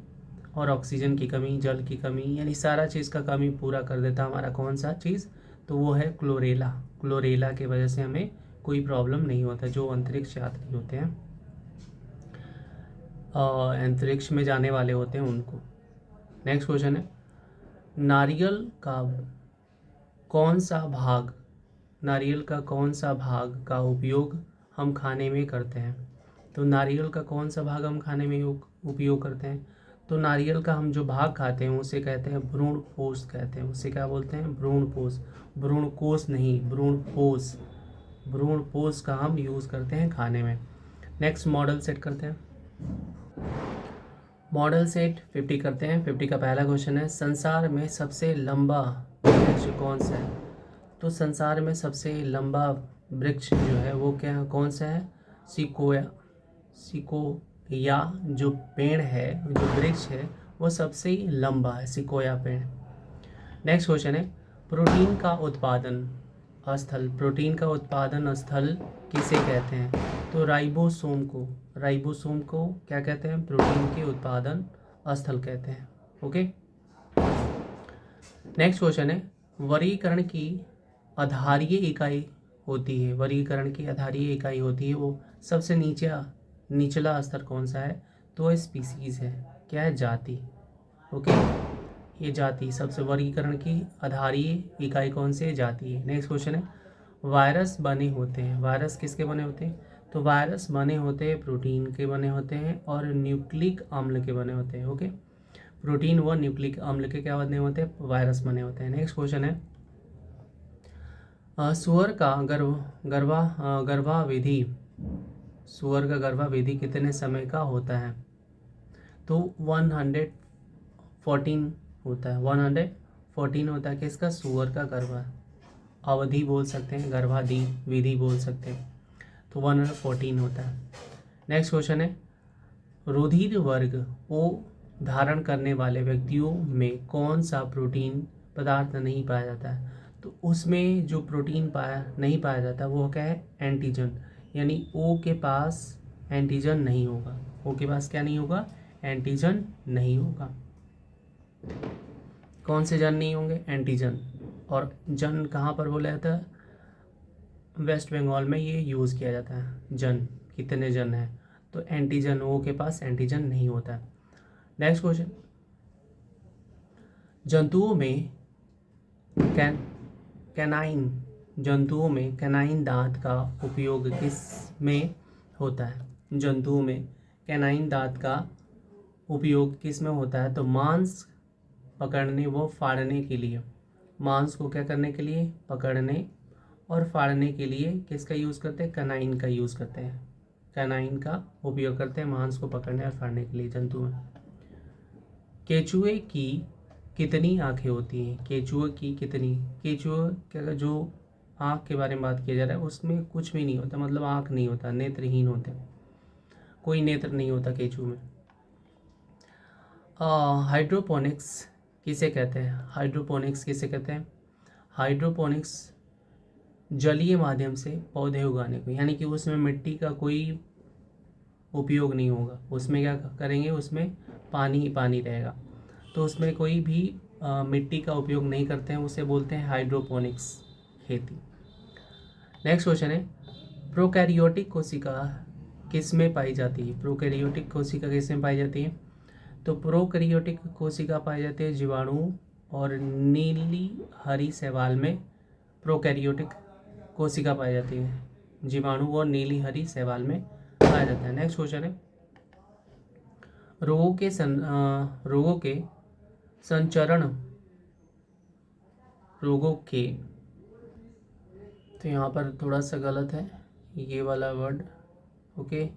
और ऑक्सीजन की कमी, जल की कमी, यानी सारा चीज़ का कमी पूरा कर देता हमारा कौन सा चीज़? तो वो है क्लोरेला। क्लोरेला की वजह से हमें कोई प्रॉब्लम नहीं होता जो अंतरिक्ष यात्री होते हैं, अंतरिक्ष में जाने वाले होते हैं उनको। नेक्स्ट क्वेश्चन है, नारियल का कौन सा भाग का उपयोग हम खाने में करते हैं? तो नारियल का कौन सा भाग हम खाने में उपयोग करते हैं? तो नारियल का हम जो भाग खाते हैं उसे कहते हैं भ्रूणपोष कहते हैं। उसे क्या बोलते हैं? भ्रूणपोष। भ्रूणकोष नहीं, भ्रूणपोष। भ्रूणपोष का हम यूज़ करते हैं खाने में। नेक्स्ट मॉडल सेट करते हैं। मॉडल सेट 50 करते हैं। 50 का पहला क्वेश्चन है, संसार में सबसे लंबा वृक्ष कौन सा है? तो संसार में सबसे लंबा वृक्ष जो है वो कौन सा है? सिकोया जो पेड़ है, जो वृक्ष है वो सबसे लंबा है, सिकोया पेड़। नेक्स्ट क्वेश्चन है, प्रोटीन का उत्पादन स्थल किसे कहते हैं? तो राइबोसोम को क्या कहते हैं? प्रोटीन के उत्पादन स्थल कहते हैं। ओके, नेक्स्ट क्वेश्चन है, वर्गीकरण की आधारीय इकाई होती है, वर्गीकरण की आधारीय इकाई होती है, वो सबसे निचला स्तर कौन सा है? तो स्पीसीज है। क्या है? जाति। ओके, ये जाति सबसे वर्गीकरण की आधारीय इकाई कौन सी है? जाति है। नेक्स्ट क्वेश्चन है, वायरस बने होते हैं। वायरस किसके बने होते हैं? तो वायरस बने होते हैं प्रोटीन के बने होते हैं और न्यूक्लिक अम्ल के बने होते हैं। ओके, प्रोटीन व न्यूक्लिक अम्ल के क्या बने होते हैं? वायरस बने होते हैं। नेक्स्ट क्वेश्चन है, सुअर का गर्भाविधि सुअर का गर्भाविधि कितने समय का होता है? तो 114 होता है। 114 होता है किसका? सुअर का गर्भा अवधि बोल सकते हैं, गर्भाधि विधि बोल सकते हैं। तो 114 होता है। नेक्स्ट क्वेश्चन है, रुधिर वर्ग ओ धारण करने वाले व्यक्तियों में कौन सा प्रोटीन पदार्थ नहीं पाया जाता है? तो उसमें जो प्रोटीन नहीं पाया जाता वो क्या है? एंटीजन। यानी ओ के पास एंटीजन नहीं होगा। ओ के पास क्या नहीं होगा? एंटीजन नहीं होगा। कौन से जन नहीं होंगे? एंटीजन। और जन कहाँ पर बोला जाता है? वेस्ट बंगाल में ये यूज़ किया जाता है। जन, कितने जन हैं? तो एंटीजन, ओ के पास एंटीजन नहीं होता है। नेक्स्ट क्वेश्चन, जंतुओं में कैनाइन दांत का उपयोग किस में होता है? जंतुओं में कैनाइन दांत का उपयोग किस में होता है? तो मांस पकड़ने व फाड़ने के लिए। मांस को क्या करने के लिए? पकड़ने और फाड़ने के लिए किसका यूज़ करते हैं? कैनाइन का यूज़ करते हैं। कैनाइन का उपयोग करते हैं मांस को पकड़ने और फाड़ने के लिए जंतु में। केचुए की कितनी आंखें होती हैं? केचुए की कितनी? केचुए का जो आँख के बारे में बात किया जा रहा है उसमें कुछ भी नहीं होता, मतलब आँख नहीं होता, नेत्रहीन होते, कोई नेत्र नहीं होता केचुए में। हाइड्रोपोनिक्स किसे कहते हैं? हाइड्रोपोनिक्स किसे कहते हैं? हाइड्रोपोनिक्स जलीय माध्यम से पौधे उगाने को, यानी कि उसमें मिट्टी का कोई उपयोग नहीं होगा। उसमें क्या करेंगे? उसमें पानी ही पानी रहेगा, तो उसमें कोई भी मिट्टी का उपयोग नहीं करते हैं, उसे बोलते हैं हाइड्रोपोनिक्स खेती। नेक्स्ट क्वेश्चन है, प्रोकैरियोटिक कोशिका किस में पाई जाती है? प्रोकैरियोटिक कोशिका किस में पाई जाती है? तो प्रोकैरियोटिक कोशिका पाई जाती है जीवाणु और नीली हरी शैवाल में प्रोकैरियोटिक कोशिका पाई जाती है। जीवाणु और नीली हरी शैवाल में पाया जाता है। नेक्स्ट क्वेश्चन है, रोगों के संचरण रोगों के, तो यहाँ पर थोड़ा सा गलत है ये वाला वर्ड। ओके,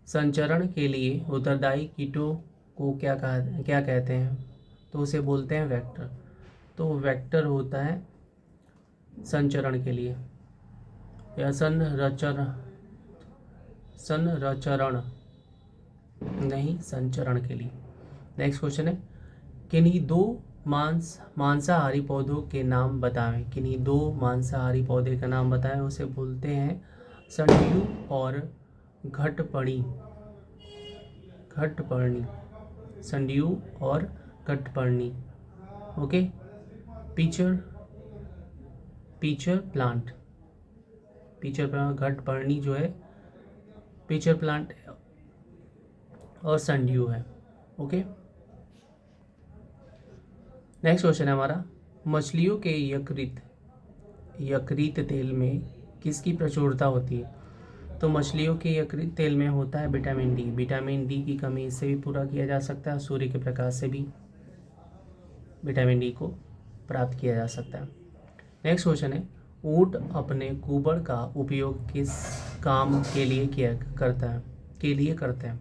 संचरण के लिए उत्तरदायी कीटों को क्या कहते हैं? तो उसे बोलते हैं वेक्टर। तो वेक्टर होता है संचरण के लिए या संचरण नहीं, संचरण के लिए। नेक्स्ट क्वेश्चन है, किन्हीं दो मांसाहारी पौधों के नाम बताएं। किन्हीं दो मांसाहारी पौधे का नाम बताएं, उसे बोलते हैं संड्यू और घटपर्णी। संड्यू और घटपर्णी। ओके, पीचर प्लांट, घटपर्णी जो है पीचर प्लांट और संड्यू है। ओके, नेक्स्ट क्वेश्चन है हमारा, मछलियों के यकृत तेल में किसकी प्रचुरता होती है? तो मछलियों के यकृत तेल में होता है विटामिन डी। विटामिन डी की कमी इससे भी पूरा किया जा सकता है, सूर्य के प्रकाश से भी विटामिन डी को प्राप्त किया जा सकता है। नेक्स्ट क्वेश्चन है, ऊँट अपने कुबड़ का उपयोग किस काम के लिए करते हैं?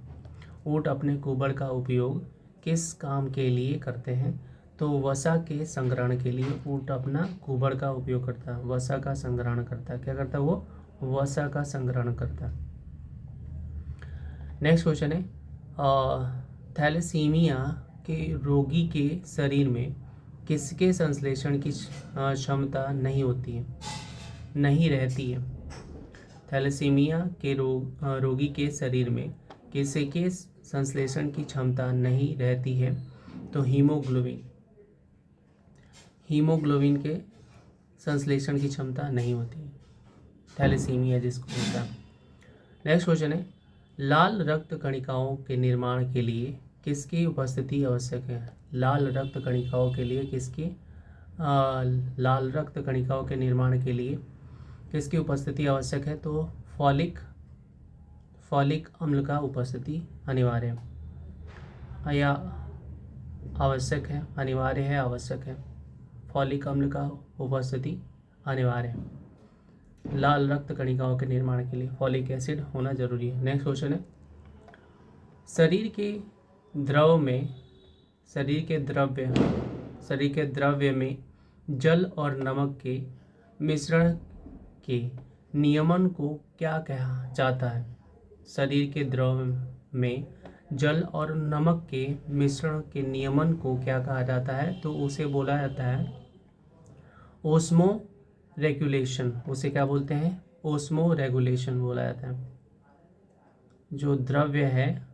ऊँट अपने कुबड़ का उपयोग किस काम के लिए करते हैं? तो वसा के संग्रहण के लिए ऊँट अपना कुबड़ का उपयोग करता है, वसा का संग्रहण करता है। क्या करता है वो? वसा का संग्रहण करता है। नेक्स्ट क्वेश्चन है, थैलेसीमिया के रोगी के शरीर में किसके संश्लेषण की क्षमता नहीं रहती है? थैलेसीमिया के रोगी के शरीर में किसके संश्लेषण की क्षमता नहीं रहती है? तो हीमोग्लोबिन के संश्लेषण की क्षमता नहीं होती है। थैलेसीमिया जिसको होता है। नेक्स्ट क्वेश्चन है, लाल रक्त कणिकाओं के निर्माण के लिए किसकी उपस्थिति आवश्यक है? लाल रक्त कणिकाओं के लिए लाल रक्त कणिकाओं के निर्माण के लिए किसकी उपस्थिति आवश्यक है? तो फॉलिक अम्ल का उपस्थिति अनिवार्य है या आवश्यक है, अनिवार्य है, आवश्यक है। फॉलिक अम्ल का उपस्थिति अनिवार्य है लाल रक्त कणिकाओं के निर्माण के लिए। फॉलिक एसिड होना जरूरी है। नेक्स्ट क्वेश्चन है, शरीर के द्रव्य में जल और नमक के मिश्रण के नियमन को क्या कहा जाता है? शरीर के द्रव्य में जल और नमक के मिश्रण के नियमन को क्या कहा जाता है? तो उसे बोला जाता है ओस्मो रेगुलेशन। उसे क्या बोलते हैं? ओस्मो रेगुलेशन बोला जाता है। जो द्रव्य है,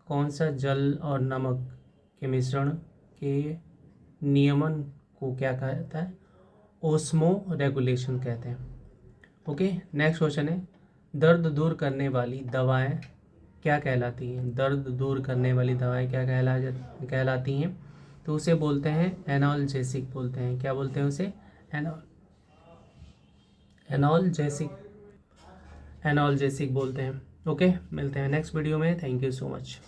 कौन सा, जल और नमक के मिश्रण के नियमन को क्या कहा जाता है? ओस्मो रेगुलेशन कहते हैं। ओके, नेक्स्ट क्वेश्चन है, दर्द दूर करने वाली दवाएं क्या कहलाती हैं? दर्द दूर करने वाली दवाएं क्या कहलाती हैं? तो उसे बोलते हैं एनाल्जेसिक बोलते हैं। क्या बोलते हैं उसे? एनाल्जेसिक बोलते हैं। ओके, मिलते हैं नेक्स्ट वीडियो में। Thank you so much.